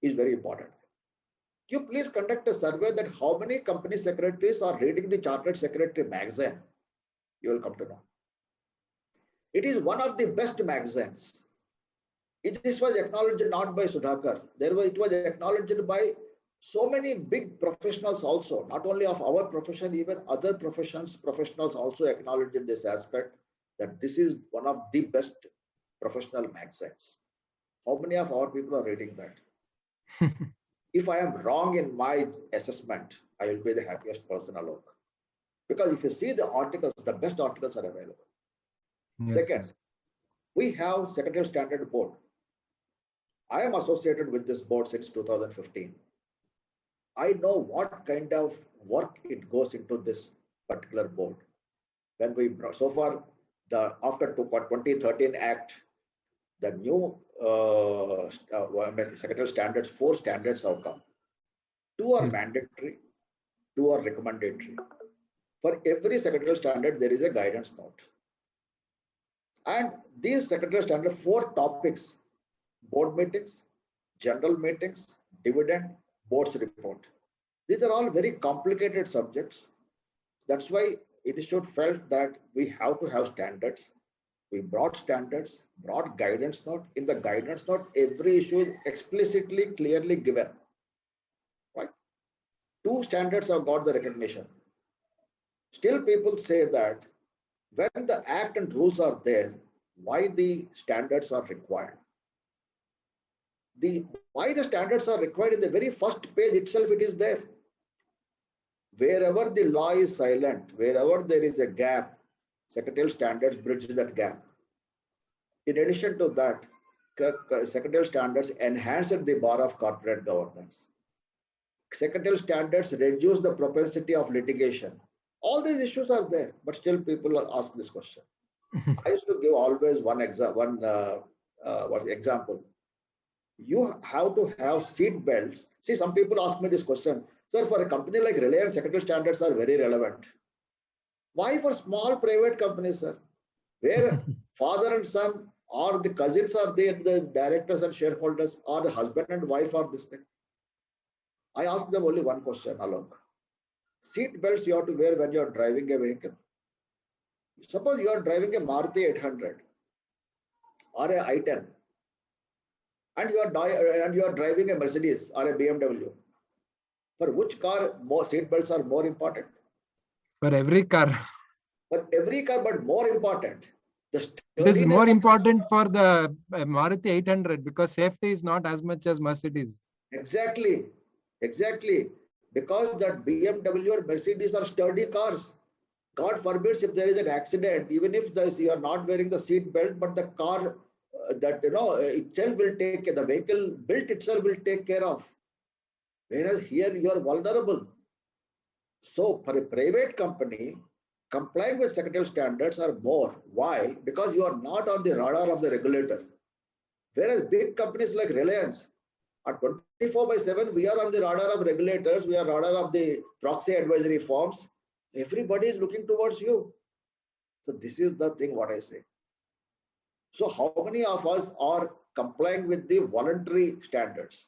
Is very important. You please conduct a survey that how many company secretaries are reading the Chartered Secretary magazine. You will come to know. It is one of the best magazines. This was acknowledged not by Sudhakar. It was acknowledged by so many big professionals also, not only of our profession, even other professionals also acknowledged in this aspect. that this is one of the best professional magazines. How many of our people are reading that? If I am wrong in my assessment, I will be the happiest person alone. Because if you see the articles, the best articles are available. Yes, Second, yes. we have Secretarial Standard Board. I am associated with this board since 2015. I know what kind of work it goes into this particular board. When we so far after 2013 Act, the new secretarial standards, 4 standards have come. 2 are Yes. mandatory, 2 are recommendatory. For every secretarial standard, there is a guidance note. And these secretarial standard 4 topics: board meetings, general meetings, dividend, board's report. These are all very complicated subjects. That's why Institute felt that we have to have standards. We brought standards, brought guidance note. In the guidance note, every issue is explicitly, clearly given. Right? 2 standards have got the recognition. Still, people say that when the act and rules are there, why the standards are required? Why the standards are required? In the very first page itself, it is there. Wherever the law is silent, wherever there is a gap, secretarial standards bridge that gap. In addition to that, secretarial standards enhanced the bar of corporate governance. Secretarial standards reduce the propensity of litigation. All these issues are there, but still people ask this question. I used to give always one example. You have to have seat belts. See, some people ask me this question, sir, for a company like Reliance, secretarial standards are very relevant. Why for small private companies, sir? Where father and son or the cousins are there, the directors and shareholders, or the husband and wife are this thing. I ask them only one question, Alok. Seat belts you have to wear when you are driving a vehicle. Suppose you are driving a Maruti 800 or a i10, and you are driving a Mercedes or a BMW. For which car more seat belts are more important? For every car. For every car, but more important, it is more important for the Maruti 800 because safety is not as much as Mercedes. Exactly. Because that BMW or Mercedes are sturdy cars. God forbids if there is an accident, even if you are not wearing the seat belt, but the car itself will take care, the vehicle built itself will take care of. Whereas here you are vulnerable. So for a private company, complying with secretarial standards are more. Why? Because you are not on the radar of the regulator. Whereas big companies like Reliance are 24/7, we are on the radar of regulators, we are radar of the proxy advisory firms. Everybody is looking towards you. So this is the thing what I say. So how many of us are complying with the voluntary standards?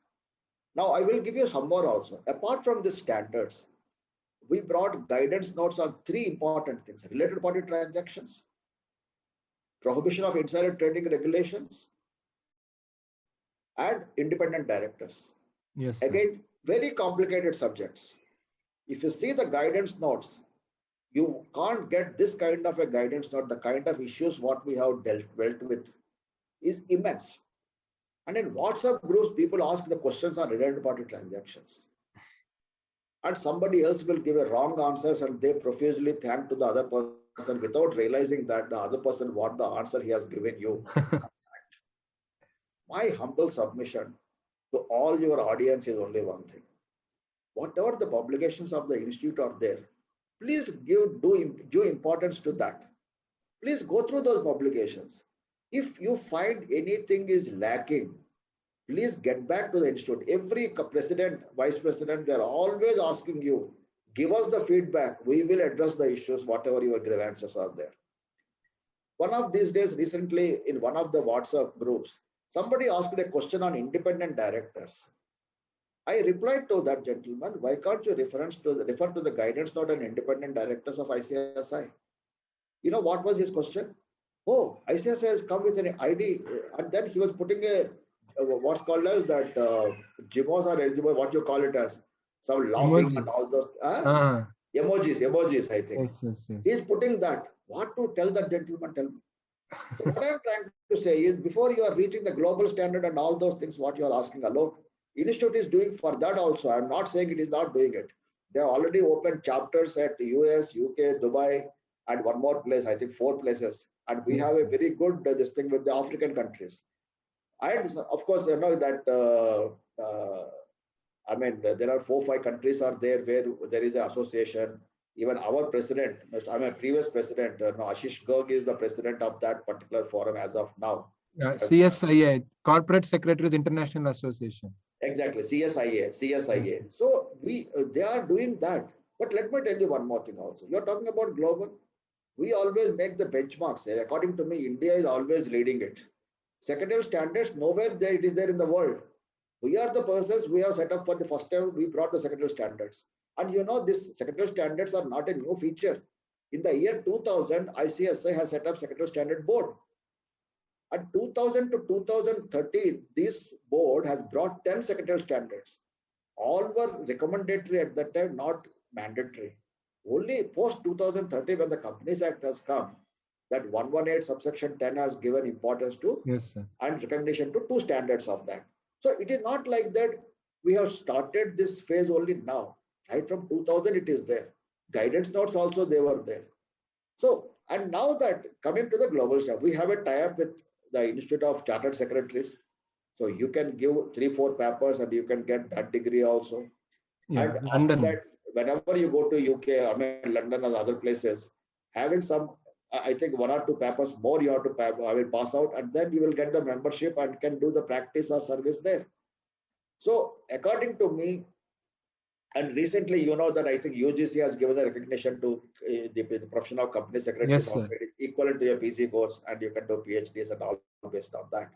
Now I will give you some more also. Apart from the standards, we brought guidance notes on 3 important things: related party transactions, prohibition of insider trading regulations, and independent directors. Yes. Again, very complicated subjects. If you see the guidance notes, you can't get this kind of a guidance note. The kind of issues what we have dealt with is immense. And in WhatsApp groups, people ask the questions on related party transactions. And somebody else will give a wrong answers and they profusely thank to the other person without realizing that the other person what the answer he has given you. My humble submission to all your audience is only one thing. Whatever the publications of the institute are there, please give due importance to that. Please go through those publications. If you find anything is lacking, please get back to the institute. Every president, vice president, they're always asking you, give us the feedback. We will address the issues, whatever your grievances are there. One of these days, recently, in one of the WhatsApp groups, somebody asked a question on independent directors. I replied to that gentleman, why can't you refer to the guidance note on independent directors of ICISI? You know what was his question? Oh, ICISI has come with an ID, and then he was putting what's called as that GMOs are eligible, what you call it as, some laughing and all those. Emojis, I think. Yes. He is putting that. What to tell that gentleman? Tell me. So what I'm trying to say is, before you are reaching the global standard and all those things, what you are asking, Alok, Institute is doing for that also. I'm not saying it is not doing it. They have already opened chapters at US, UK, Dubai, and one more place, I think 4 places. And we have a very good this thing with the African countries. And of course, you know that I mean, there are 4, 5 countries are there where there is an association. Even our president, I mean, previous president, no, Ashish Garg is the president of that particular forum as of now. CSIA, Corporate Secretaries International Association. Exactly, CSIA. So they are doing that. But let me tell you one more thing also. You're talking about global. We always make the benchmarks. According to me, India is always leading it. Secretarial standards, nowhere there it is there in the world. We are the persons we have set up for the first time. We brought the secretarial standards. And you know, these secretarial standards are not a new feature. In the year 2000, ICSI has set up secretarial standard board. And 2000 to 2013, this board has brought 10 secretarial standards. All were recommendatory at that time, not mandatory. Only post 2030, when the Companies Act has come, that 118 subsection 10 has given importance to and recognition to 2 standards of that. So it is not like that we have started this phase only now. Right from 2000, it is there. Guidance notes also, they were there. So, and now that coming to the global stuff, we have a tie-up with the Institute of Chartered Secretaries. So you can give 3-4 papers and you can get that degree also. And after that, whenever you go to UK, I mean London or other places, having some, I think 1 or 2 papers more you have to pass out, and then you will get the membership and can do the practice or service there. So according to me, and recently, you know that I think UGC has given the recognition to the profession of company secretary, equivalent to a PC course, and you can do PhDs and all based on that.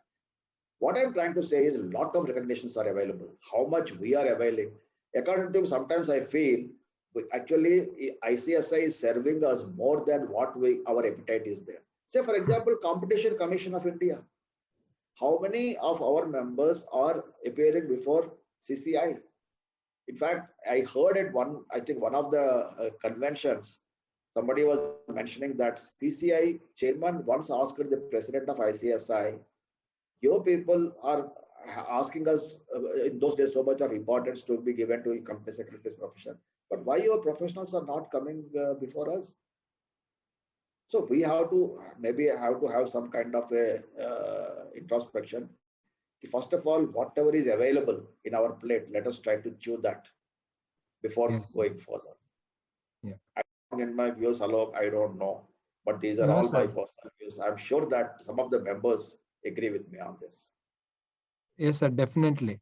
What I'm trying to say is a lot of recognitions are available. How much we are availing? According to me, sometimes I feel actually ICSI is serving us more than what our appetite is there. Say, for example, Competition Commission of India. How many of our members are appearing before CCI? In fact, I heard at one of the conventions, somebody was mentioning that CCI chairman once asked the president of ICSI, your people are asking us in those days so much of importance to be given to company secretary's profession, but why your professionals are not coming before us? So we have to have some kind of a introspection. First of all, whatever is available in our plate, let us try to chew that before going further. In my views, Alok, I don't know, but these are all my personal views. I'm sure that some of the members agree with me on this. Yes, sir, definitely.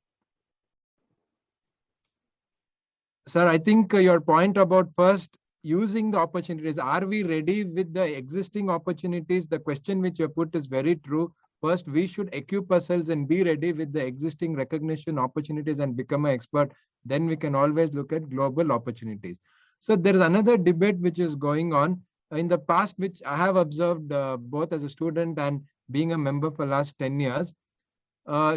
Sir, I think your point about first using the opportunities, are we ready with the existing opportunities? The question which you put is very true. First, we should equip ourselves and be ready with the existing recognition opportunities and become an expert. Then we can always look at global opportunities. So there is another debate which is going on in the past, which I have observed both as a student and being a member for the last 10 years.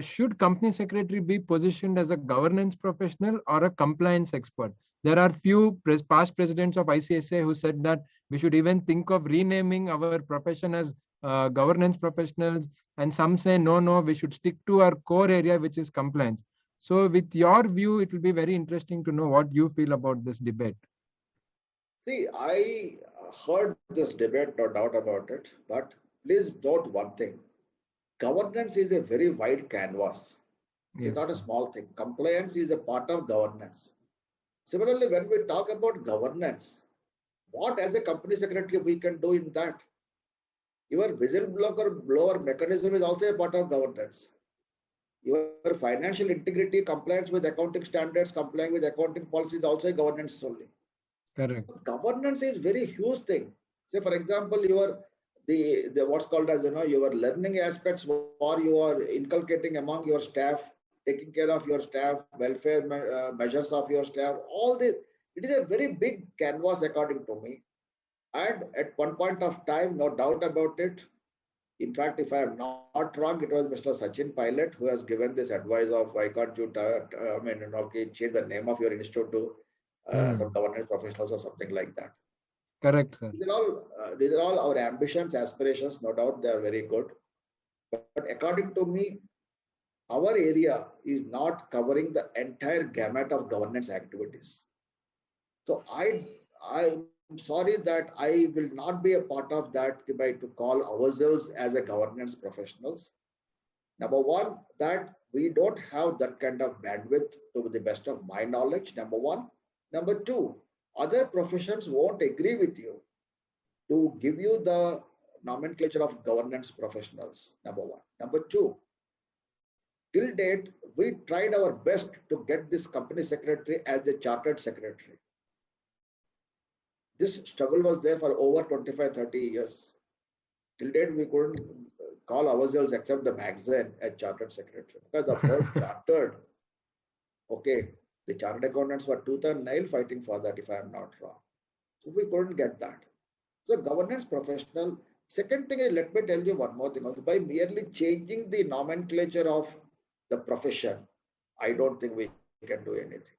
Should company secretary be positioned as a governance professional or a compliance expert? There are few past presidents of ICSI who said that we should even think of renaming our profession as governance professionals, and some say no, we should stick to our core area, which is compliance. So with your view, it will be very interesting to know what you feel about this debate. See, I heard this debate, no doubt about it, but please note one thing. Governance is a very wide canvas. It's not a small thing. Compliance is a part of governance. Similarly, when we talk about governance, what as a company secretary we can do in that? Your whistleblower mechanism is also a part of governance. Your financial integrity, compliance with accounting standards, complying with accounting policies is also a governance only. Correct. Governance is very huge thing. Say, for example, the what's called as your learning aspects, or you are inculcating among your staff, taking care of your staff, welfare measures of your staff, all this. It is a very big canvas according to me. And at one point of time, no doubt about it. In fact, if I am not wrong, it was Mr. Sachin Pilot who has given this advice of why can't you change the name of your institute to some governance professionals or something like that. Correct, sir. These are all our ambitions, aspirations. No doubt they are very good. But according to me, our area is not covering the entire gamut of governance activities. So I'm sorry that I will not be a part of that by to call ourselves as a governance professionals. Number one, that we don't have that kind of bandwidth to the best of my knowledge, number one. Number two, other professions won't agree with you to give you the nomenclature of governance professionals, number one. Number two, till date, we tried our best to get this company secretary as a chartered secretary. This struggle was there for over 25, 30 years. Till date, we couldn't call ourselves except the magazine as chartered secretary because the word chartered, okay, the chartered accountants were tooth and nail fighting for that, if I am not wrong. So we couldn't get that. So governance professional. Second thing is, let me tell you one more thing also. By merely changing the nomenclature of the profession, I don't think we can do anything.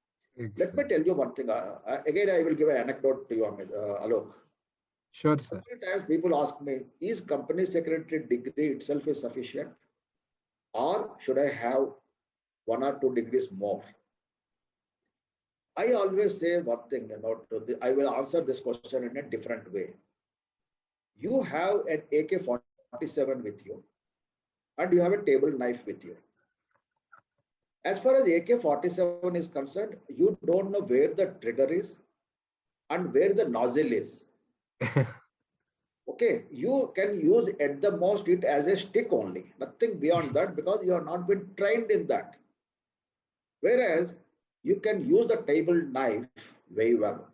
Let me tell you one thing. Again, I will give an anecdote to you, Alok. Sure, sir. Many times people ask me, is company secretary degree itself is sufficient? Or should I have 1 or 2 degrees more? I always say one thing, I will answer this question in a different way. You have an AK-47 with you, and you have a table knife with you. As far as AK-47 is concerned, you don't know where the trigger is and where the nozzle is. Okay, you can use at the most it as a stick only, nothing beyond that, because you have not been trained in that. Whereas you can use the table knife very well.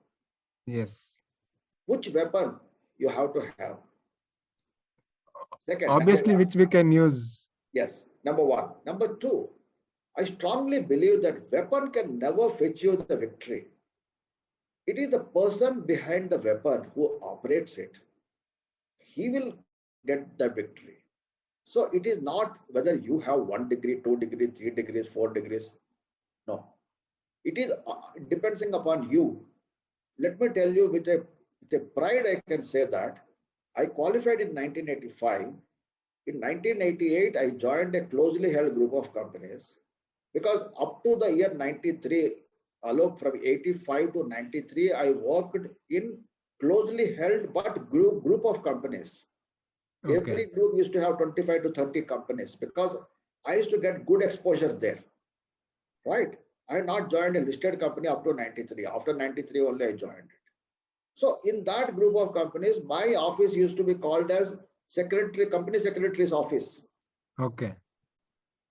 Yes. Which weapon you have to have? Second, obviously, which we can use. Yes, number one. Number two, I strongly believe that weapon can never fetch you the victory. It is the person behind the weapon who operates it. He will get the victory. So it is not whether you have 1 degree, 2 degrees, 3 degrees, 4 degrees. No, it is depending upon you. Let me tell you with a pride, I can say that I qualified in 1985. In 1988, I joined a closely held group of companies because up to the year 93, Alok, from 85 to 93, I worked in closely held but group of companies. Okay. Every group used to have 25 to 30 companies because I used to get good exposure there, right? I had not joined a listed company up to 93. After 93 only I joined it. So in that group of companies, my office used to be called as company secretary's office. Okay.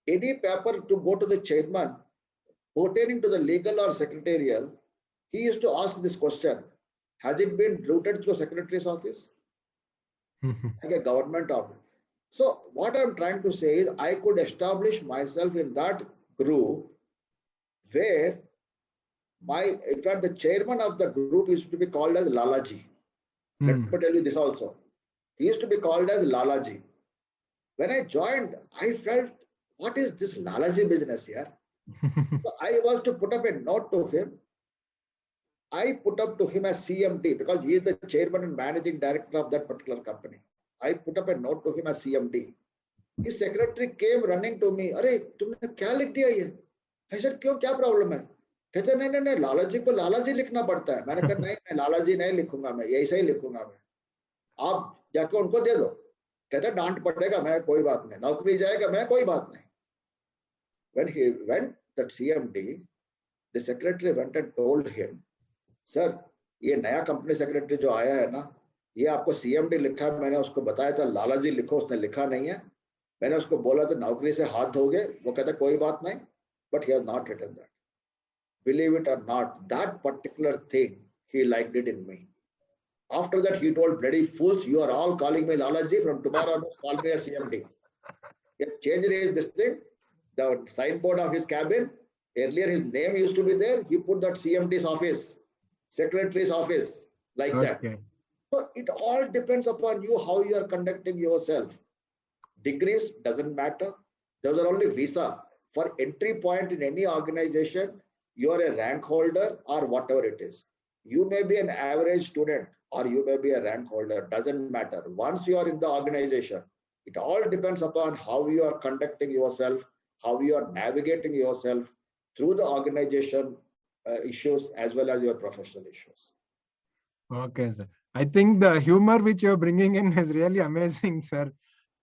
Any paper to go to the chairman pertaining to the legal or secretarial, he used to ask this question: has it been routed through secretary's office? Like a government office. So what I'm trying to say is I could establish myself in that group where in fact, the chairman of the group used to be called as Lalaji. Let me tell you this also. He used to be called as Lalaji. When I joined, I felt, what is this Lalaji business here? So I was to put up a note to him. I put up to him as CMD because he is the chairman and managing director of that particular company. I put up a note to him as CMD. His secretary came running to me. Arey, तुमने क्या लिख दिया ये? I said, क्यों, क्या problem है? कहते नहीं, लालाजी को लालाजी लिखना पड़ता है. मैंने कहा नहीं, मैं लालाजी नहीं लिखूंगा, मैं ऐसा ही लिखूंगा मैं. आप जाके उनको दे दो. कहते डांट पड़ेगा, मैं कोई बात नहीं. नौकरी जाएगा, मैं कोई बात नहीं. When he went, that CMD, the secretary went and told him, sir, ये नया कंपनी सेक्रेटरी जो आया है ना, ये आपको CMD लिखा है. मैंने उसको बताया था लालाजी लिखो, उसने लिखा नहीं है. मैंने उसको बोला था नौकरी से हाथ धोगे, वो कहता कोई बात नहीं. But he has not written that. Believe it or not, that particular thing, he liked it in me. After that, he told, bloody fools, you are all calling me Lalaji. From tomorrow onwards, call me a CMD. He changed this thing, the signboard of his cabin. Earlier, his name used to be there. He put that CMD's office, secretary's office, like that. So it all depends upon you, how you are conducting yourself. Degrees doesn't matter. Those are only visa. For entry point in any organization, you are a rank holder or whatever it is. You may be an average student or you may be a rank holder, doesn't matter. Once you are in the organization, it all depends upon how you are conducting yourself, how you are navigating yourself through the organization issues as well as your professional issues. Okay, sir. I think the humor which you're bringing in is really amazing, sir.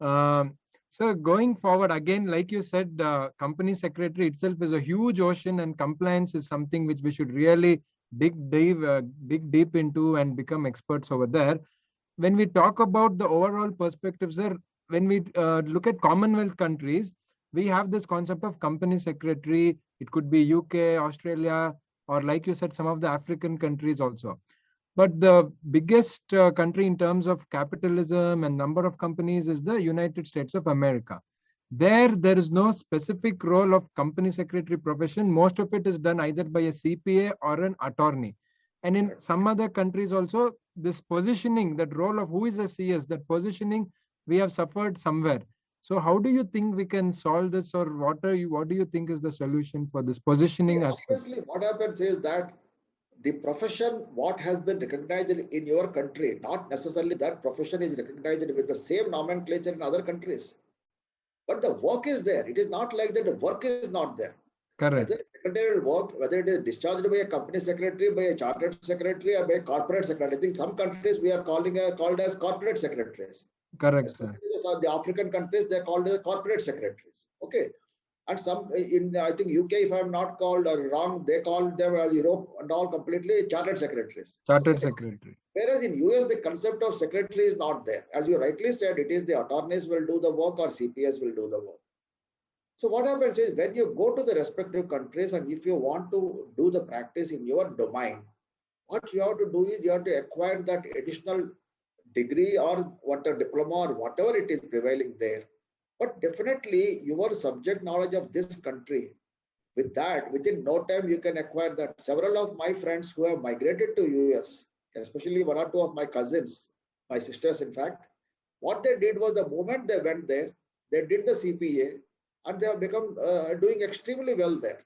So going forward, again, like you said, company secretary itself is a huge ocean, and compliance is something which we should really dig deep into and become experts over there. When we talk about the overall perspective, sir, when we look at Commonwealth countries, we have this concept of company secretary. It could be UK, Australia, or like you said, some of the African countries also. But the biggest country in terms of capitalism and number of companies is the United States of America. There is no specific role of company secretary profession. Most of it is done either by a CPA or an attorney. And in some other countries also, this positioning, that role of who is a CS, that positioning, we have suffered somewhere. So how do you think we can solve this, or what do you think is the solution for this positioning aspect? Obviously, what happens is that the profession, what has been recognized in your country, not necessarily that profession is recognized with the same nomenclature in other countries. But the work is there. It is not like that the work is not there. Correct. Whether secretarial work, whether it is discharged by a company secretary, by a chartered secretary, or by a corporate secretary. I think some countries we are called as corporate secretaries. Correct, sir. The African countries, they're called as corporate secretaries. Okay. And some in, I think UK, if I'm not called or wrong, they call them as Europe and all completely chartered secretaries. Chartered secretary. Whereas in US, the concept of secretary is not there. As you rightly said, it is the attorneys will do the work or CPS will do the work. So what happens is when you go to the respective countries and if you want to do the practice in your domain, what you have to do is you have to acquire that additional degree or what a diploma or whatever it is prevailing there. But definitely your subject knowledge of this country, with that, within no time you can acquire that. Several of my friends who have migrated to US, especially one or two of my cousins, my sisters in fact, what they did was the moment they went there, they did the CPA and they have become doing extremely well there.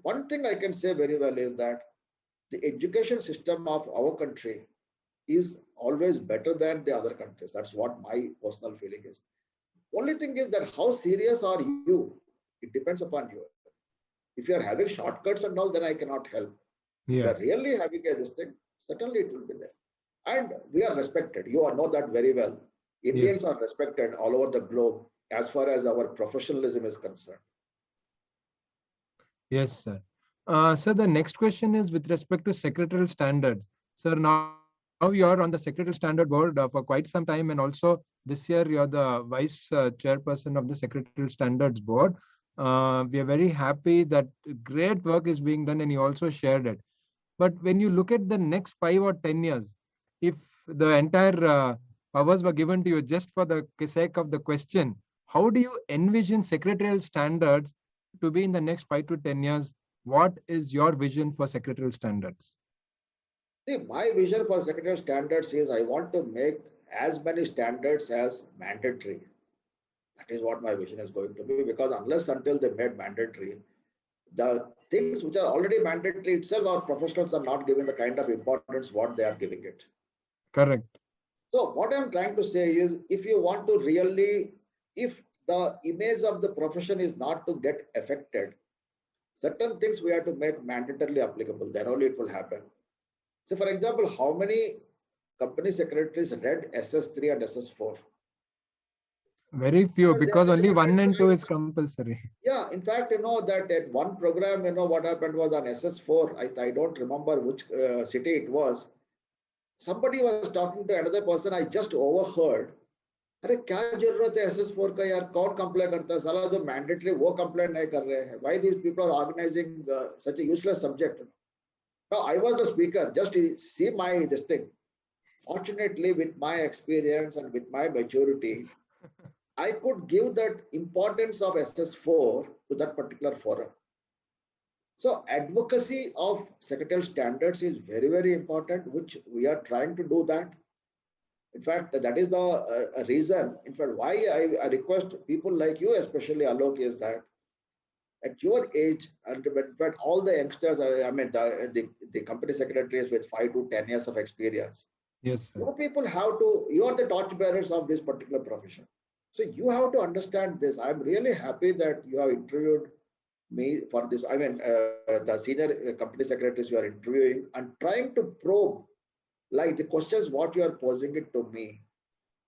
One thing I can say very well is that the education system of our country is always better than the other countries. That's what my personal feeling is. Only thing is that how serious are you? It depends upon you. If you are having shortcuts and all, then I cannot help. Yeah. If you are really having this thing, certainly it will be there. And we are respected. You all know that very well. Indians are respected all over the globe as far as our professionalism is concerned. Yes, sir. Sir, the next question is with respect to secretarial standards. Sir, now you are on the secretarial standard board for quite some time, and also this year you are the vice chairperson of the secretarial standards board. We are very happy that great work is being done, and you also shared it. But when you look at the next 5 or 10 years, if the entire powers were given to you just for the sake of the question, how do you envision secretarial standards to be in the next 5 to 10 years? What is your vision for secretarial standards? See, my vision for secretarial standards is I want to make as many standards as mandatory. That is what my vision is going to be, because unless until they made mandatory, the things which are already mandatory itself, our professionals are not giving the kind of importance what they are giving it. Correct. So what I'm trying to say is, if you want to really, if the image of the profession is not to get affected, certain things we have to make mandatorily applicable, then only it will happen. So for example, how many company secretaries read SS3 and SS4? Very few, because only 1 and 2 is compulsory. Yeah, in fact, you know that at one program, you know what happened was on SS4, I don't remember which city it was. Somebody was talking to another person, I just overheard. अरे क्या जरूरत है SS4 का यार, कौन comply करता है, साला जो मैंडेटरी वो कंप्लाई नहीं कर रहे हैं. Why these people are organizing such a useless subject? Now I was the speaker, just see my this thing. Fortunately, with my experience and with my maturity, I could give that importance of SS4 to that particular forum. So advocacy of secretarial standards is very, very important, which we are trying to do that. In fact, that is the reason, in fact, why I request people like you, especially Alok, is that at your age, and when all the youngsters, I mean, the company secretaries with 5 to 10 years of experience, Yes, sir. you people have to, you are the torchbearers of this particular profession. So you have to understand this. I'm really happy that you have interviewed me for this. I mean, the senior company secretaries you are interviewing and trying to probe like the questions what you are posing it to me,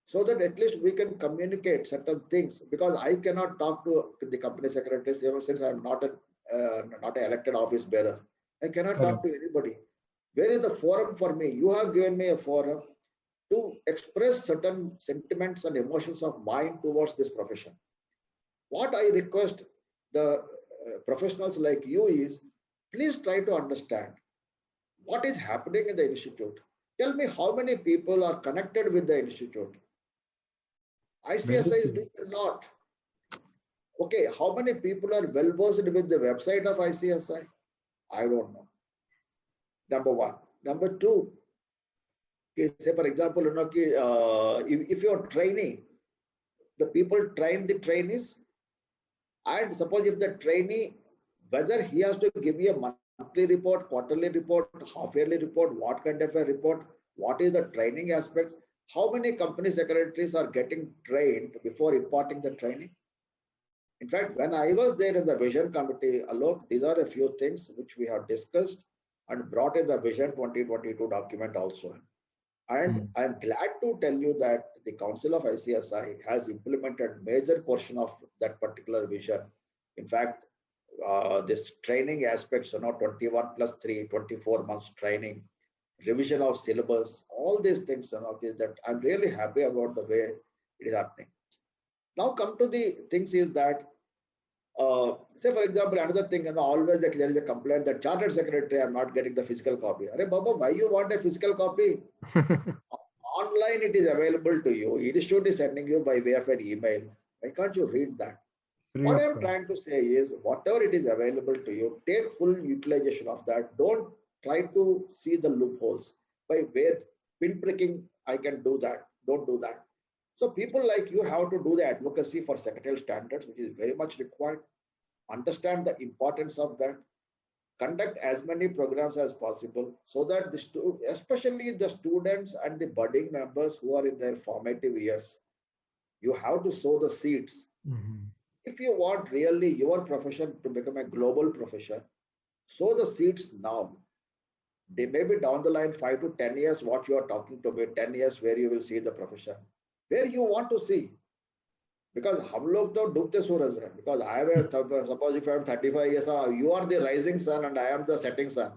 so that at least we can communicate certain things, because I cannot talk to the company secretaries, since I'm not an elected office bearer. I cannot talk Correct. to anybody. Where is the forum for me? You have given me a forum to express certain sentiments and emotions of mine towards this profession. What I request the professionals like you is, please try to understand what is happening in the institute. Tell me how many people are connected with the institute. Very ICSI is true. doing a lot. Okay, how many people are well versed with the website of ICSI? I don't know. Number one. Number two, say for example, if you're training, the people train the trainees, and suppose if the trainee, whether he has to give you a monthly report, quarterly report, half-yearly report, what kind of a report, what is the training aspects, how many company secretaries are getting trained before imparting the training? In fact, when I was there in the vision committee, Alok, these are a few things which we have discussed and brought in the vision 2022 document also. And I'm glad to tell you that the Council of ICSI has implemented major portion of that particular vision. In fact, this training aspects, 21 plus 3, 24 months training, revision of syllabus, all these things, that I'm really happy about the way it is happening. Now come to the things is that, say for example, another thing, always there is a complaint that chartered secretary, I'm not getting the physical copy. Arey Baba, why you want a physical copy? Online it is available to you. Institute is sending you by way of an email. Why can't you read that? What I'm trying to say is, whatever it is available to you, take full utilization of that. Don't try to see the loopholes by where pinpricking I can do that. Don't do that. So people like you have to do the advocacy for secretarial standards, which is very much required. Understand the importance of that. Conduct as many programs as possible, so that especially the students and the budding members who are in their formative years, you have to sow the seeds. If you want really your profession to become a global profession, sow the seeds now. They may be down the line 5 to 10 years, what you are talking to me, 10 years where you will see the profession, where you want to see. Because hum log to dubte suraj hai. Because I have suppose if I am 35 years old, you are the rising sun and I am the setting sun.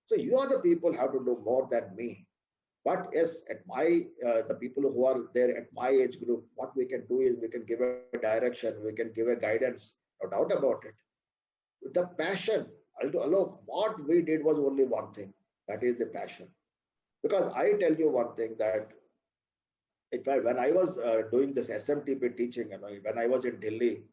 So you are the people who have to do more than me. But yes, at my the people who are there at my age group, what we can do is we can give a direction, we can give a guidance, no doubt about it. The passion, Alok, what we did was only one thing, that is the passion. Because I tell you one thing, that in fact, when I was doing this SMTP teaching, when I was in Delhi,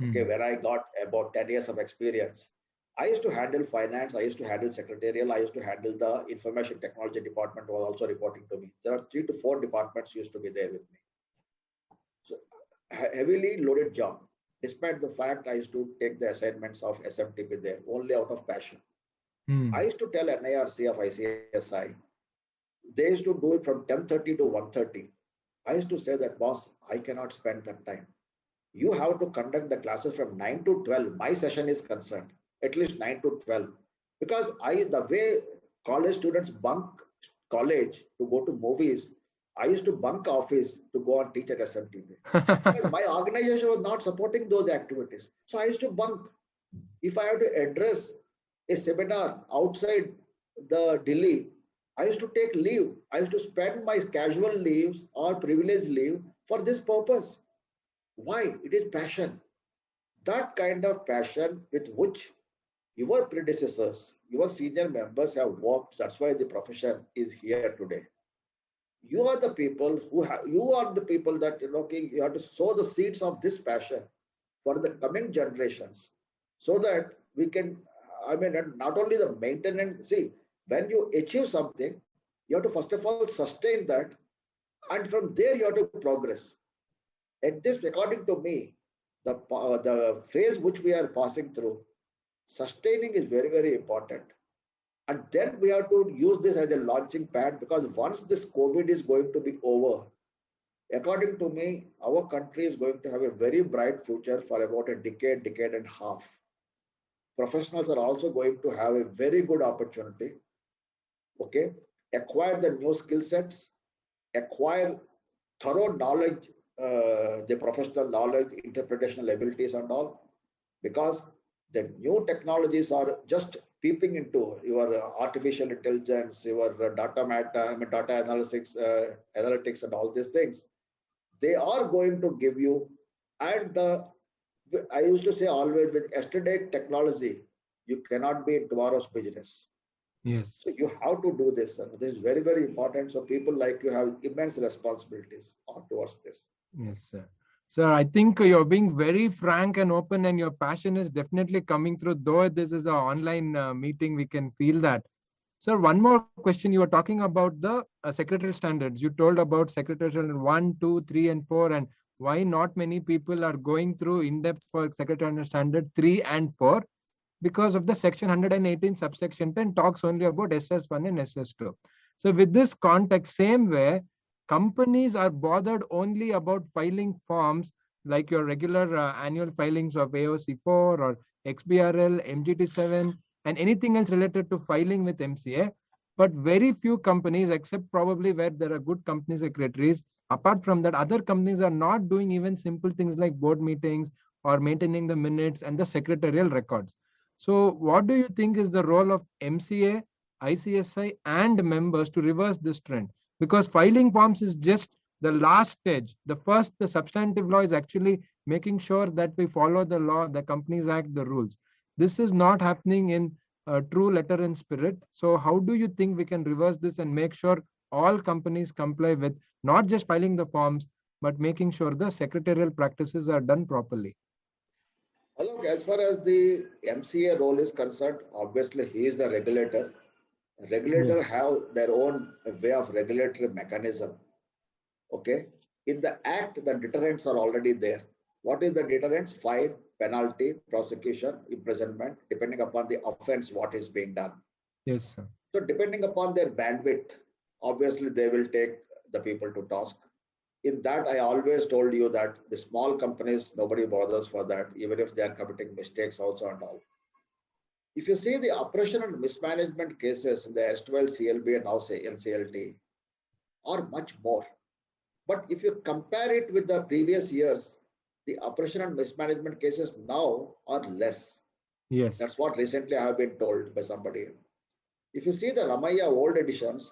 okay, when I got about 10 years of experience, I used to handle finance, I used to handle secretarial, I used to handle the information technology department was also reporting to me. There are 3 to 4 departments used to be there with me. So heavily loaded job. Despite the fact I used to take the assignments of SMTP there, only out of passion. I used to tell NIRC of ICSI, they used to do it from 10:30 to 1:30. I used to say that, boss, I cannot spend that time. You have to conduct the classes from 9 to 12. My session is concerned, at least 9 to 12. Because the way college students bunk college to go to movies, I used to bunk office to go and teach at SMTP. Because my organization was not supporting those activities. So I used to bunk. If I have to address a seminar outside the Delhi, I used to take leave. I used to spend my casual leaves or privilege leave for this purpose. Why? It is passion. That kind of passion with which your predecessors, your senior members have worked. That's why the profession is here today. You are the people you are the people that you have to sow the seeds of this passion for the coming generations, so that we can, not only the maintenance. See, when you achieve something, you have to first of all sustain that, and from there you have to progress. At this, according to me, the phase which we are passing through, sustaining is very, very important. And then we have to use this as a launching pad, because once this COVID is going to be over, according to me, our country is going to have a very bright future for about a decade, decade and a half. Professionals are also going to have a very good opportunity. Okay, acquire the new skill sets, acquire thorough knowledge, the professional knowledge, interpretational abilities and all, because the new technologies are just peeping into your artificial intelligence, your data analytics and all these things. They are going to give you, and I used to say always, with yesterday technology, you cannot be in tomorrow's business. Yes. So you have to do this, and this is very, very important. So people like you have immense responsibilities towards this. Yes, sir. Sir, I think you're being very frank and open, and your passion is definitely coming through. Though this is an online meeting, we can feel that. Sir, one more question. You were talking about the secretarial standards. You told about secretarial standard 1, 2, 3, and 4, and why not many people are going through in depth for secretarial standard 3 and 4, because of the section 118 subsection 10 talks only about SS1 and SS2. So with this context, same way, companies are bothered only about filing forms like your regular annual filings of AOC 4 or XBRL, MGT 7, and anything else related to filing with MCA. But very few companies, except probably where there are good company secretaries, apart from that, other companies are not doing even simple things like board meetings or maintaining the minutes and the secretarial records. So what do you think is the role of MCA, ICSI, and members to reverse this trend? Because filing forms is just the last stage. The first, the substantive law is actually making sure that we follow the law, the Companies Act, the rules. This is not happening in true letter and spirit. So how do you think we can reverse this and make sure all companies comply with not just filing the forms, but making sure the secretarial practices are done properly? Look, as far as the MCA role is concerned, obviously he is the regulator. Regulator have their own way of regulatory mechanism. Okay, in the act, the deterrents are already there. What is the deterrents? Fine, penalty, prosecution, imprisonment, depending upon the offense what is being done. Yes, sir. So depending upon their bandwidth, obviously they will take the people to task. In that, I always told you that the small companies, nobody bothers for that, even if they are committing mistakes also and all. If you see the operation and mismanagement cases in the S12 CLB and now say NCLT are much more. But if you compare it with the previous years, the operation and mismanagement cases now are less. Yes. That's what recently I have been told by somebody. If you see the Ramaiah old editions,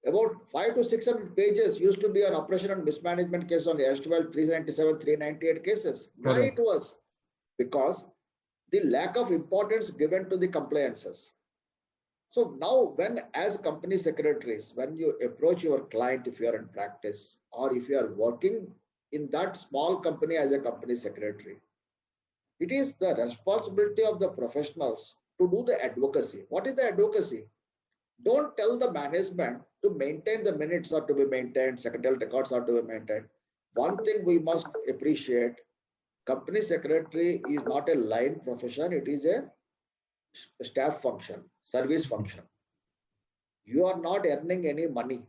about 500 to 600 pages used to be an operation and mismanagement case on the S12, 397, 398 cases. Why it was? Because the lack of importance given to the compliances. So now when as company secretaries, when you approach your client, if you are in practice or if you are working in that small company as a company secretary, it is the responsibility of the professionals to do the advocacy. What is the advocacy? Don't tell the management to maintain the minutes are to be maintained, secretarial records are to be maintained. One thing we must appreciate, company secretary is not a line profession, it is a staff function, service function. You are not earning any money.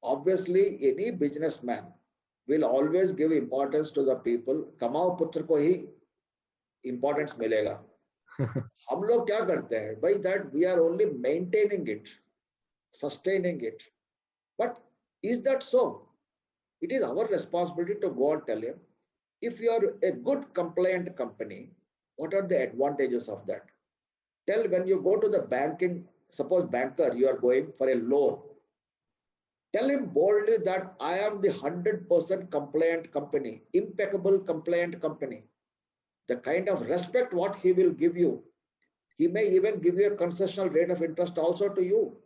Obviously, any businessman will always give importance to the people. Kamao putra ko hi importance milega. हम लोग क्या करते हैं भाई, that we are only maintaining it, sustaining it. But is that so? It is our responsibility to go and tell him, if you are a good compliant company, what are the advantages of that? Tell when you go to the banking, suppose banker, you are going for a loan. Tell him boldly that I am the 100% compliant company, impeccable compliant company. The kind of respect what he will give you, he may even give you a concessional rate of interest also to you.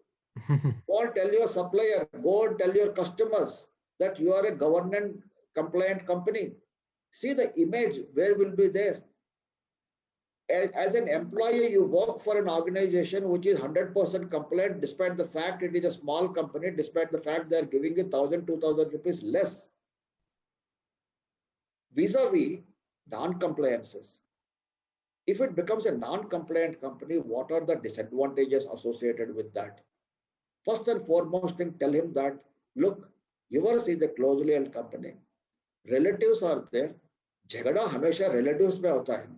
Go and tell your supplier, go and tell your customers that you are a government compliant company. See the image where will be there. As an employee, you work for an organization which is 100% compliant, despite the fact it is a small company, despite the fact they are giving you 1,000, 2,000 rupees less. Vis-a-vis, non-compliances. If it becomes a non-compliant company, what are the disadvantages associated with that? First and foremost thing, tell him that, look, yours is a closely held company. Relatives are there. झगड़ा हमेशा relatives में होता है.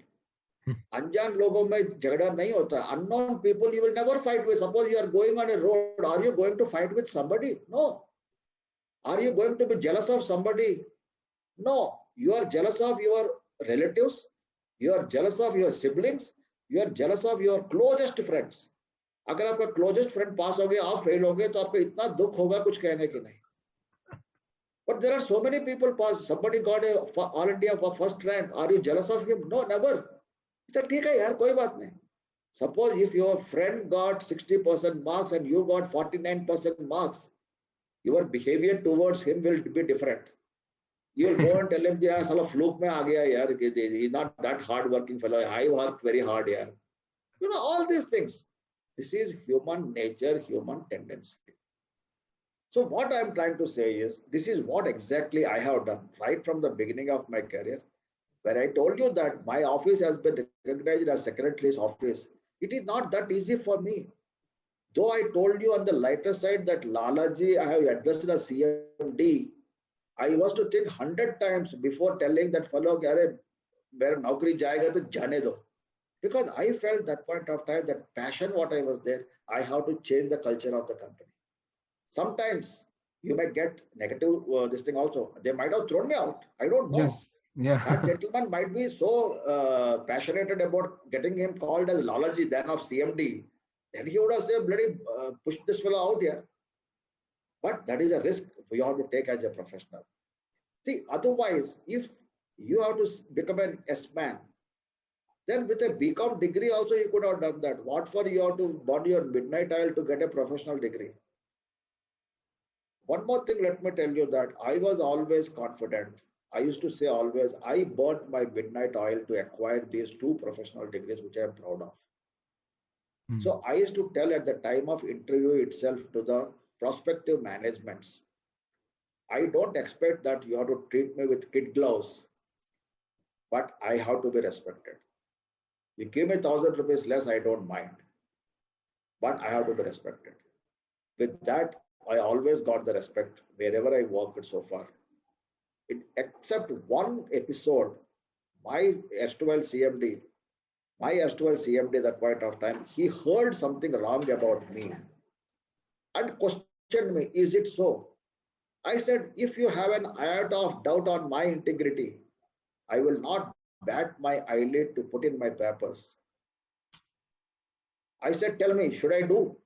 अनजान लोगों में झगड़ा नहीं होता. Unknown people you will never fight with. Suppose you are going on a road, are you going to fight with somebody? No. Are you going to be jealous of somebody? No. You are jealous of your relatives. You are jealous of your siblings. You are jealous of your closest friends. अगर आपका closest friend पास हो गया, आप fail हो गए, तो आपको इतना दुख होगा कुछ कहने की नहीं. But there are so many people pass. Somebody got a all India for first rank. Are you jealous of him? No, never. तो ठीक है यार, कोई बात नहीं. Suppose if your friend got 60% marks and you got 49% marks, your behavior towards him will be different. You will go and tell him, "Yeah, साला fluke में आ गया यार. He's not that hard working fellow. I worked very hard यार." You know all these things. This is human nature, human tendency. So what I'm trying to say is, this is what exactly I have done right from the beginning of my career. When I told you that my office has been recognized as Secretary's office, it is not that easy for me. Though I told you on the lighter side that Lalaji, I have addressed as CMD, I was to think 100 times before telling that fellow, "Arey, मेरा नौकरी जाएगा तो जाने दो." Because I felt that point of time, that passion what I was there, I have to change the culture of the company. Sometimes you may get negative this thing also. They might have thrown me out. I don't know. Yes. Yeah. That gentleman might be so passionate about getting him called as Lalaji than of CMD. Then he would have said, bloody push this fellow out here. But that is a risk we have to take as a professional. See, otherwise, if you have to become an S-man, then with a BCom degree also you could have done that. What for you have to burn your midnight oil to get a professional degree? One more thing, let me tell you that I was always confident. I used to say always, I burnt my midnight oil to acquire these 2 professional degrees, which I am proud of. So I used to tell at the time of interview itself to the prospective managements, I don't expect that you have to treat me with kid gloves, but I have to be respected. You give me 1,000 rupees less, I don't mind, but I have to be respected. With that, I always got the respect wherever I worked so far. Except one episode, my erstwhile CMD, that point of time, he heard something wrong about me and questioned me, "Is it so?" I said, "If you have an iota of doubt on my integrity, I will not bat my eyelid to put in my papers." I said, "Tell me, should I do?"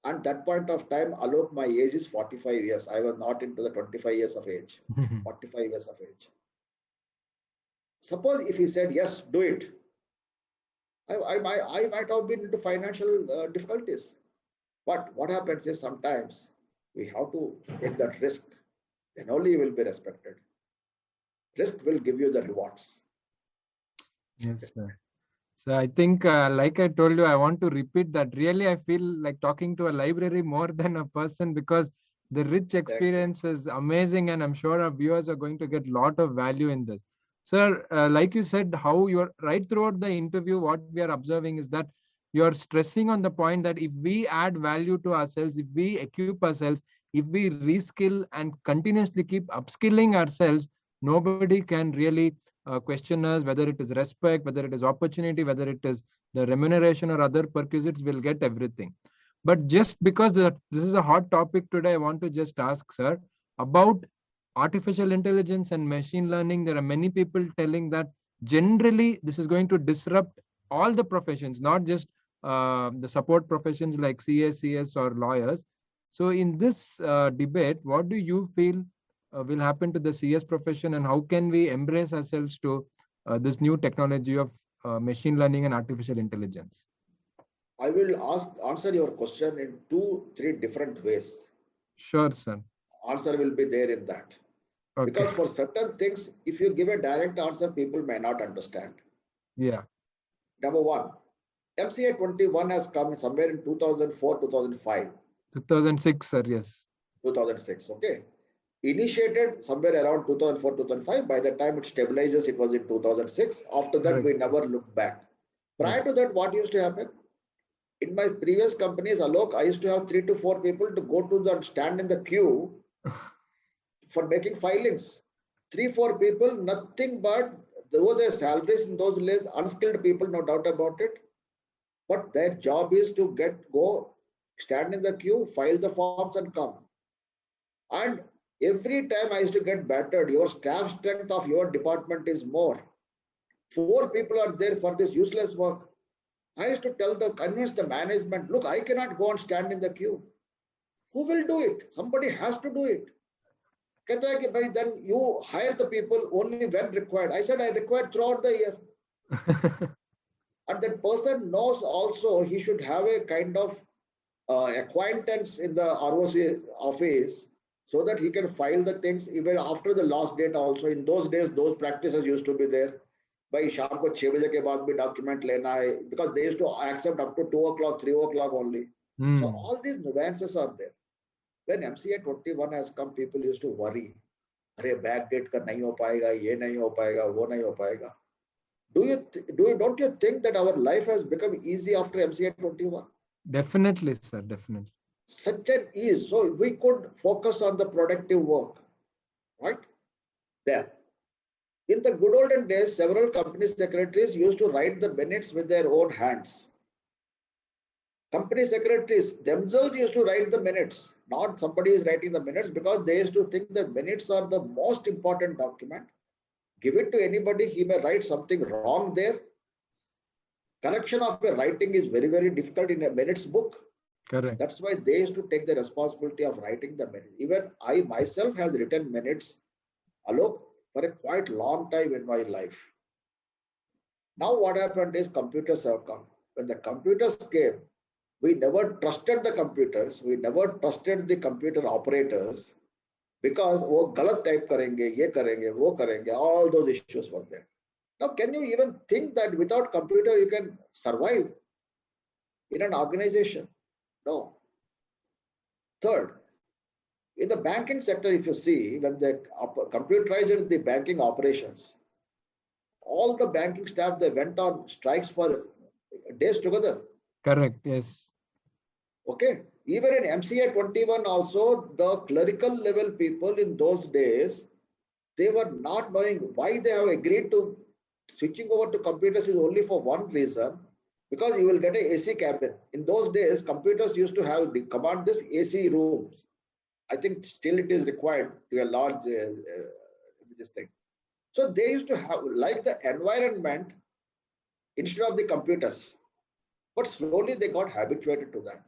And that point of time, Alok, my age is 45 years. I was not into the 25 years of age, 45 years of age. Suppose if he said, "Yes, do it," I might have been into financial difficulties. But what happens is sometimes we have to take that risk. Then only you will be respected. Risk will give you the rewards. Yes, sir. So I think, like I told you, I want to repeat that. Really, I feel like talking to a library more than a person, because the rich experience is amazing, and I'm sure our viewers are going to get a lot of value in this. Sir, like you said, how you're right throughout the interview, what we are observing is that you're stressing on the point that if we add value to ourselves, if we equip ourselves, if we reskill and continuously keep upskilling ourselves, nobody can really question us, whether it is respect, whether it is opportunity, whether it is the remuneration or other perquisites, will get everything. But just because this is a hot topic today, I want to just ask, sir, about artificial intelligence and machine learning. There are many people telling that generally this is going to disrupt all the professions, not just the support professions like CS, CS or lawyers. So in this debate, what do you feel will happen to the CS profession, and how can we embrace ourselves to this new technology of machine learning and artificial intelligence? I will answer your question in 2-3 different ways. Sure, sir. Answer will be there in that. Okay. Because for certain things, if you give a direct answer, people may not understand. Yeah. Number one, MCA 21 has come somewhere in 2004, 2005. 2006, sir, yes. 2006, okay. initiated somewhere around 2004, 2005. By the time it stabilizes, it was in 2006. After that, Right. we never looked back. Prior Yes. to that, what used to happen? In my previous companies, Alok, I used to have 3 to 4 people to go to the stand in the queue for making filings. 3, 4 people, nothing but though their salaries in those days, unskilled people, no doubt about it. But their job is to go, stand in the queue, file the forms, and come. And every time I used to get battered, your staff strength of your department is more. 4 people are there for this useless work. I used to convince the management, look, I cannot go and stand in the queue. Who will do it? Somebody has to do it. Then you hire the people only when required. I said I required throughout the year. And that person knows also he should have a kind of acquaintance in the ROC office so that he can file the things even after the last date also. In those days, those practices used to be there. By शाम को 6 बजे के बाद भी document लेना है, because they used to accept up to 2 o'clock, 3 o'clock only. So all these nuances are there. When MCA 21 has come, people used to worry. अरे back date का नहीं हो पाएगा, ये नहीं हो पाएगा, वो नहीं हो पाएगा. Don't you think that our life has become easy after MCA 21? Definitely, sir. Definitely. Such an ease. So we could focus on the productive work, right? There. In the good olden days, several company secretaries used to write the minutes with their own hands. Company secretaries themselves used to write the minutes. Not somebody is writing the minutes, because they used to think that minutes are the most important document. Give it to anybody, he may write something wrong there. Correction of a writing is very, very difficult in a minutes book. Correct. That's why they used to take the responsibility of writing the minutes. Even I myself has written minutes, Alok, for a quite long time in my life. Now what happened is computers have come. When the computers came, we never trusted the computers. We never trusted the computer operators, because वो गलत type करेंगे, ये करेंगे, वो करेंगे, all those issues were there. Now, can you even think that without computer you can survive in an organization? No. Third, in the banking sector, if you see, when they computerized the banking operations, all the banking staff, they went on strikes for days together. Correct. Yes. Okay. Even in MCA 21 also, the clerical level people in those days, they were not knowing why they have agreed to switching over to computers is only for one reason, because you will get a AC cabin. In those days, computers used to have command this AC rooms. I think still it is required to a large this thing. So they used to have like the environment instead of the computers. But slowly they got habituated to that.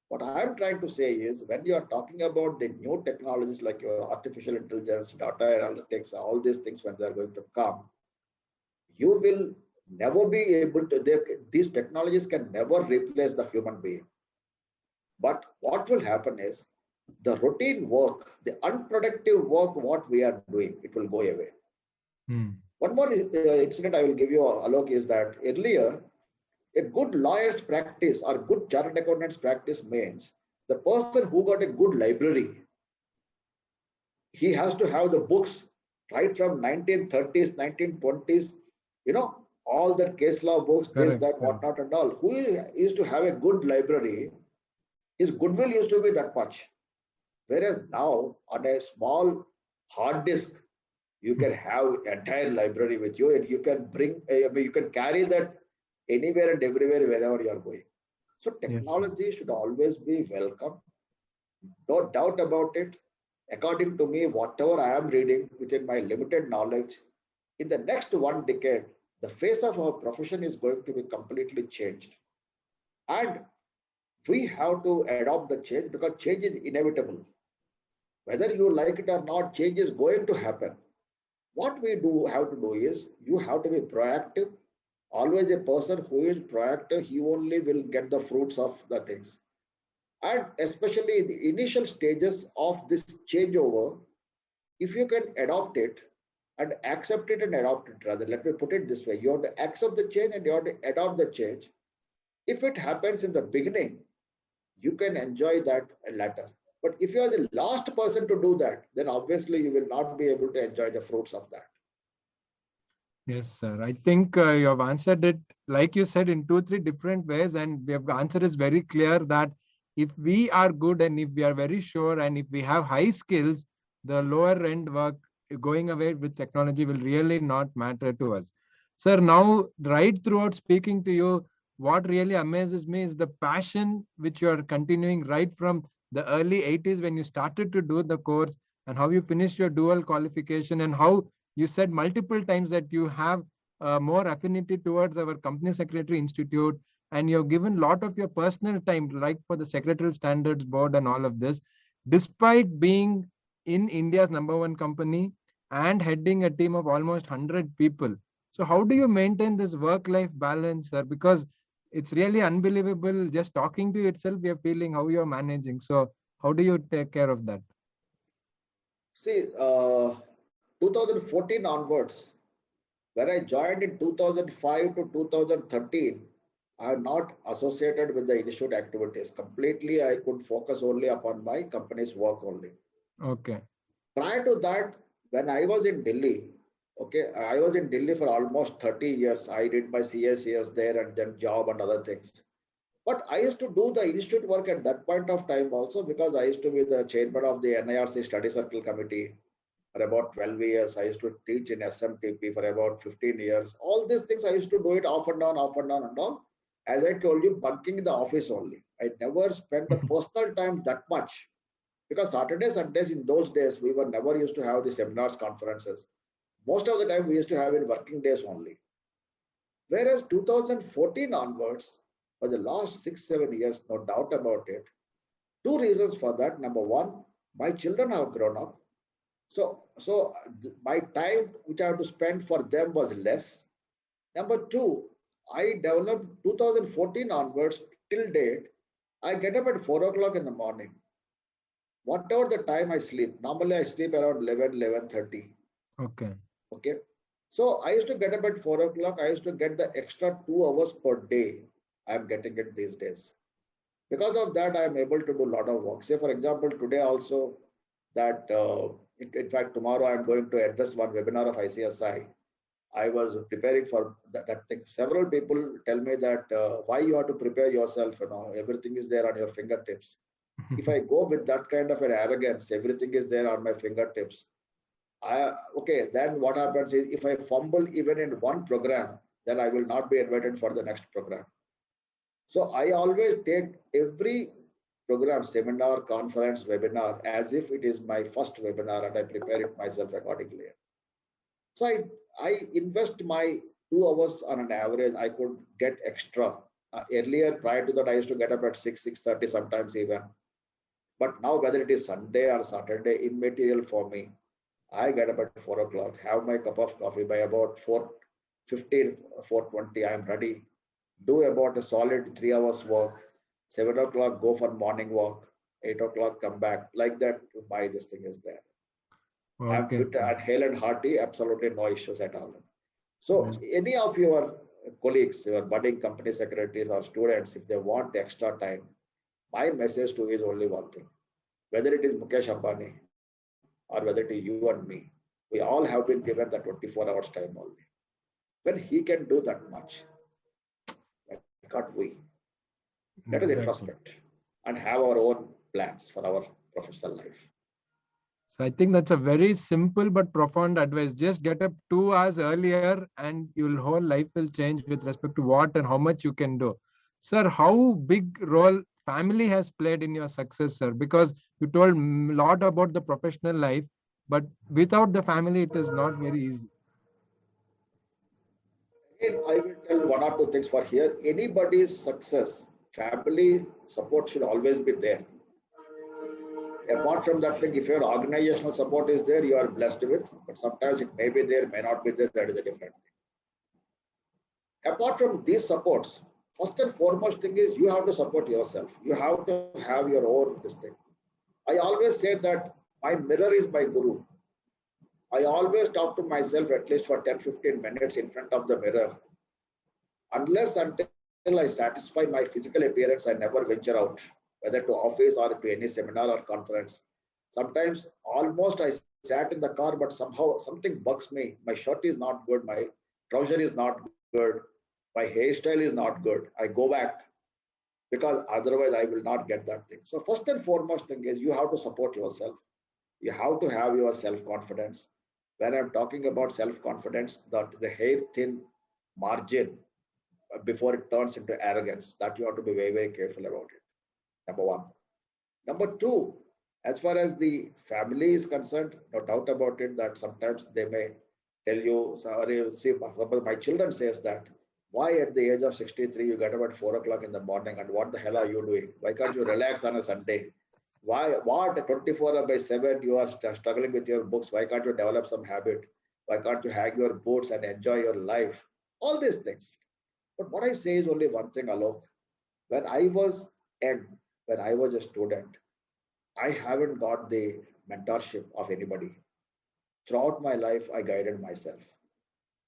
What I'm trying to say is, when you are talking about the new technologies like your artificial intelligence, data analytics, all these things, when they are going to come, you will never be able to, these technologies can never replace the human being. But what will happen is, the routine work, the unproductive work, what we are doing, it will go away. One more incident I will give you, Alok, is that earlier, a good lawyer's practice or good chartered accountant's practice means the person who got a good library, he has to have the books right from 1930s, 1920s, all the case law books, this, that, whatnot and all. Who used to have a good library, his goodwill used to be that much. Whereas now, on a small hard disk, you can have entire library with you, and you can you can carry that anywhere and everywhere wherever you are going. So technology should always be welcome. No doubt about it. According to me, whatever I am reading within my limited knowledge, in the next 1 decade, the face of our profession is going to be completely changed. And we have to adopt the change, because change is inevitable. Whether you like it or not, change is going to happen. What we have to do is, you have to be proactive. Always a person who is proactive, he only will get the fruits of the things. And especially in the initial stages of this changeover, if you can adopt it and accept it and adopt it, rather, let me put it this way, you have to accept the change and you have to adopt the change. If it happens in the beginning, you can enjoy that later. But if you are the last person to do that, then obviously you will not be able to enjoy the fruits of that. Yes, sir. I think you have answered it, like you said, in two, three different ways. And the answer is very clear that if we are good and if we are very sure and if we have high skills, the lower end work going away with technology will really not matter to us. Sir, now, right throughout speaking to you, what really amazes me is the passion which you are continuing right from the early 80s when you started to do the course and how you finished your dual qualification and how you said multiple times that you have more affinity towards our company secretary institute and you've given a lot of your personal time like for the secretarial standards board and all of this despite being in India's number one company and heading a team of almost 100 people. So how do you maintain this work life balance, sir? Because it's really unbelievable just talking to you itself we are feeling how you're managing. So how do you take care of that? See, 2014 onwards, when I joined in 2005 to 2013, I am not associated with the institute activities. Completely, I could focus only upon my company's work only. Okay. Prior to that, when I was in Delhi, okay, I was in Delhi for almost 30 years. I did my CACS there and then job and other things. But I used to do the institute work at that point of time also because I used to be the chairman of the NIRC Study Circle Committee for about 12 years. I used to teach in SMTP for about 15 years. All these things I used to do it off and on, off and on and on. As I told you, bunking in the office only. I never spent the personal time that much because Saturdays, Sundays in those days, we were never used to have the seminars, conferences. Most of the time we used to have in working days only. Whereas 2014 onwards, for the last 6-7 years, no doubt about it, two reasons for that. Number one, my children have grown up. So my time which I have to spend for them was less. Number two, I developed 2014 onwards till date. I get up at 4 o'clock in the morning. Whatever the time I sleep, normally I sleep around 11:30. Okay. Okay. So I used to get up at 4 o'clock. I used to get the extra 2 hours per day. I'm getting it these days. Because of that, I am able to do a lot of work. Say, for example, today also that, in fact, tomorrow I'm going to address one webinar of ICSI. I was preparing for that thing. Several people tell me that why you have to prepare yourself, everything is there on your fingertips. If I go with that kind of an arrogance, everything is there on my fingertips. Okay, then what happens is if I fumble even in one program, then I will not be invited for the next program. So I always take every program, seminar, conference, webinar, as if it is my first webinar and I prepare it myself accordingly. So I invest my 2 hours on an average. I could get extra. Earlier, prior to that, I used to get up at 6:30, sometimes even. But now, whether it is Sunday or Saturday, immaterial for me. I get up at 4 o'clock, have my cup of coffee by about 4:15, 4:20, I am ready. Do about a solid 3 hours work. 7 o'clock, go for morning walk. 8 o'clock, come back. Like that, why this thing is there. Okay. I'm fit and hale and hearty, absolutely no issues at all. So any of your colleagues, your budding company secretaries or students, if they want the extra time, my message to you is only one thing. Whether it is Mukesh Ambani or whether it is you and me, we all have been given the 24 hours time only. When he can do that much, why can't we? Let us introspect and have our own plans for our professional life. So I think that's a very simple but profound advice. Just get up 2 hours earlier and your whole life will change with respect to what and how much you can do. Sir, how big role family has played in your success, sir? Because you told a lot about the professional life, but without the family, it is not very easy. Again, I will tell one or two things for here. Anybody's success, family support should always be there. Apart from that thing, if your organizational support is there, you are blessed with, but sometimes it may be there, may not be there, that is a different thing. Apart from these supports, first and foremost thing is you have to support yourself. You have to have your own this thing. I always say that my mirror is my guru. I always talk to myself at least for 10-15 minutes in front of the mirror. Until I satisfy my physical appearance, I never venture out. whether to office or to any seminar or conference. Sometimes almost I sat in the car, but somehow something bugs me. My shirt is not good, my trouser is not good, my hairstyle is not good. I go back because otherwise I will not get that thing. So first and foremost thing is you have to support yourself. You have to have your self-confidence. When I'm talking about self-confidence, that the hair thin margin before it turns into arrogance, that you have to be very, very careful about it. Number one. Number two, as far as the family is concerned, no doubt about it that sometimes they may tell you, sorry, see, my children says that, why at the age of 63 you get up at 4 o'clock in the morning and what the hell are you doing? Why can't you relax on a Sunday? Why, what 24/7 you are struggling with your books? Why can't you develop some habit? Why can't you hang your boots and enjoy your life? All these things. But what I say is only one thing, Alok. When I was young, when I was a student, I haven't got the mentorship of anybody. Throughout my life, I guided myself.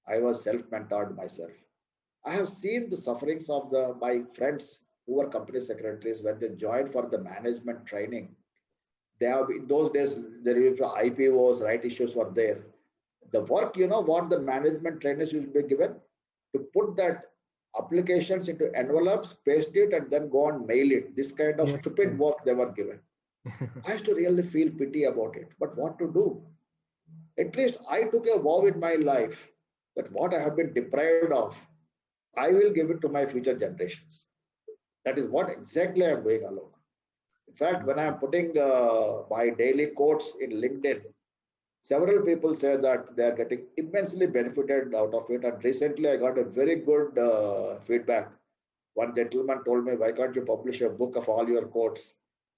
I was self-mentored myself. I have seen the sufferings of my friends who were company secretaries when they joined for the management training. They have in those days there were IPOs, right issues were there. The work, what the management trainers used to be given to put that applications into envelopes, paste it, and then go and mail it. This kind of stupid work they were given. I used to really feel pity about it. But what to do? At least I took a vow in my life that what I have been deprived of, I will give it to my future generations. That is what exactly I'm doing, Alok. In fact, when I'm putting my daily quotes in LinkedIn, several people say that they are getting immensely benefited out of it. And recently, I got a very good feedback. One gentleman told me, why can't you publish a book of all your quotes,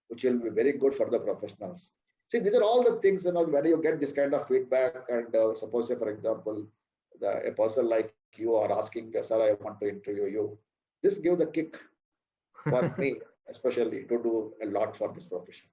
which will be very good for the professionals? See, these are all the things, when you get this kind of feedback, and suppose, say, for example, a person like you are asking, sir, I want to interview you. This gives the kick for me, especially to do a lot for this profession.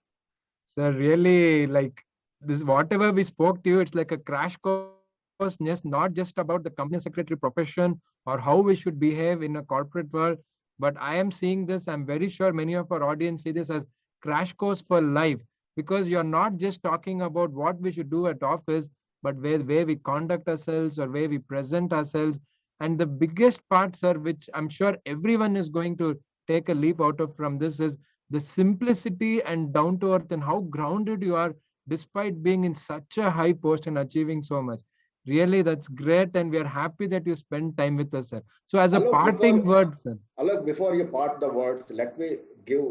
Sir, really, like this, whatever we spoke to you, it's like a crash course, not just about the company secretary profession or how we should behave in a corporate world. But I am seeing this, I'm very sure many of our audience see this as crash course for life, because you're not just talking about what we should do at office, but where we conduct ourselves or where we present ourselves. And the biggest part, sir, which I'm sure everyone is going to take a leap out of from this, is the simplicity and down to earth and how grounded you are despite being in such a high post and achieving so much. Really, that's great, and we are happy that you spend time with us, sir. So as a parting word, sir. Alok, before you part the words, let me give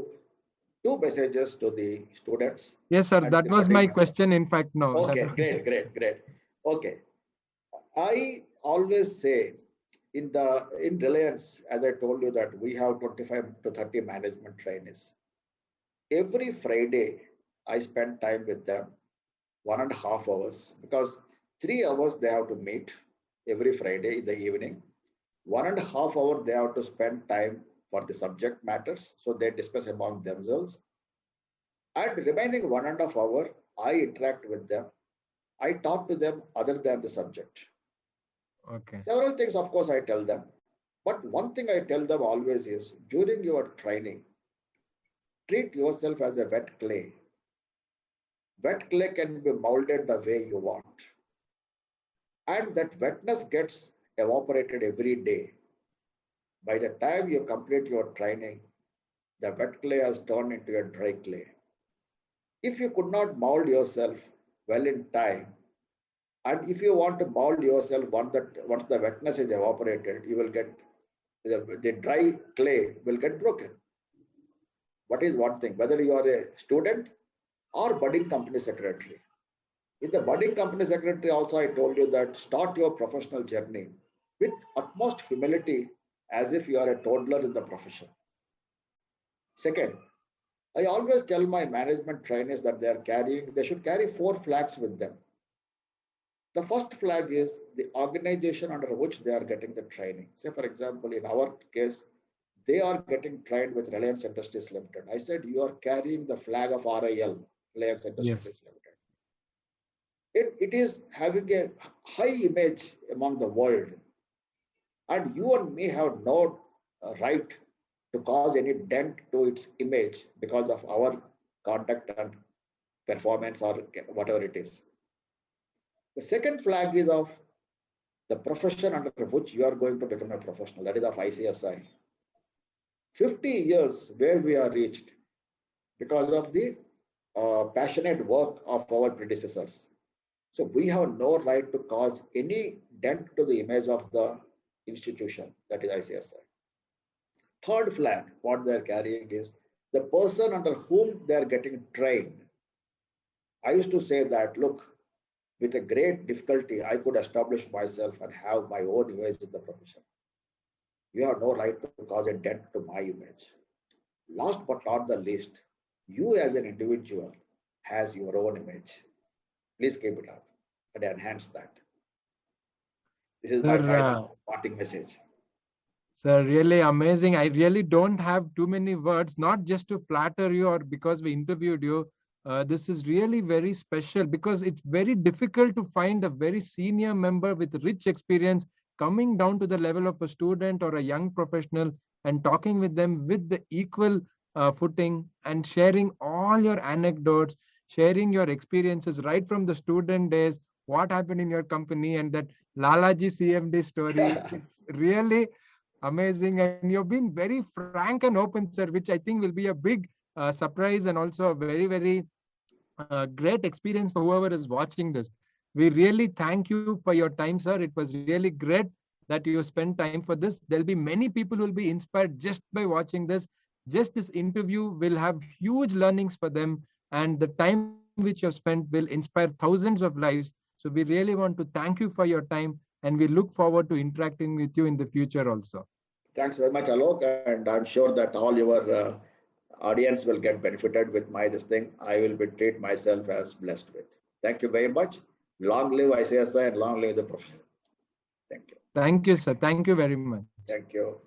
two messages to the students. Yes, sir, that was my question, in fact. No. Okay, great. Okay. I always say in Reliance, as I told you, that we have 25 to 30 management trainees. Every Friday, I spend time with them, 1.5 hours, because 3 hours they have to meet every Friday in the evening. 1.5 hours they have to spend time for the subject matters, so they discuss among themselves. And remaining 1.5 hours, I interact with them. I talk to them other than the subject. Okay. Several things, of course, I tell them. But one thing I tell them always is, during your training, treat yourself as a wet clay. Wet clay can be molded the way you want. And that wetness gets evaporated every day. By the time you complete your training, the wet clay has turned into a dry clay. If you could not mold yourself well in time, and if you want to mold yourself once the wetness is evaporated, you will get the dry clay will get broken. What is one thing? Whether you are a student or budding company secretary. In the budding company secretary also, I told you that start your professional journey with utmost humility, as if you are a toddler in the profession. Second, I always tell my management trainees that they should carry 4 flags with them. The first flag is the organization under which they are getting the training. Say, for example, in our case, they are getting trained with Reliance Industries Limited. I said, you are carrying the flag of RIL, Reliance Industries Limited. It is having a high image among the world. And you and me have no right to cause any dent to its image because of our conduct and performance or whatever it is. The second flag is of the profession under which you are going to become a professional, that is of ICSI. 50 years where we are reached because of the passionate work of our predecessors. So we have no right to cause any dent to the image of the institution, that is ICSI. Third flag, what they are carrying is the person under whom they are getting trained. I used to say that, look, with a great difficulty, I could establish myself and have my own image in the profession. You have no right to cause a dent to my image. Last but not the least, you as an individual has your own image. Please keep it up and enhance that. This is my final parting message. Sir, really amazing. I really don't have too many words, not just to flatter you or because we interviewed you. This is really very special because it's very difficult to find a very senior member with rich experience coming down to the level of a student or a young professional and talking with them with the equal footing and sharing all your anecdotes, sharing your experiences right from the student days, what happened in your company and that Lalaji CMD story. It's really amazing. And you've been very frank and open, sir, which I think will be a big surprise and also a very, very great experience for whoever is watching this. We really thank you for your time, sir. It was really great that you spent time for this. There'll be many people who will be inspired just by watching this. Just this interview will have huge learnings for them, and the time which you've spent will inspire thousands of lives. So we really want to thank you for your time, and we look forward to interacting with you in the future also. Thanks very much, Alok, and I'm sure that all your audience will get benefited with this thing. I will treat myself as blessed with. Thank you very much. Long live ICSI and long live the profession. Thank you. Thank you, sir. Thank you very much. Thank you.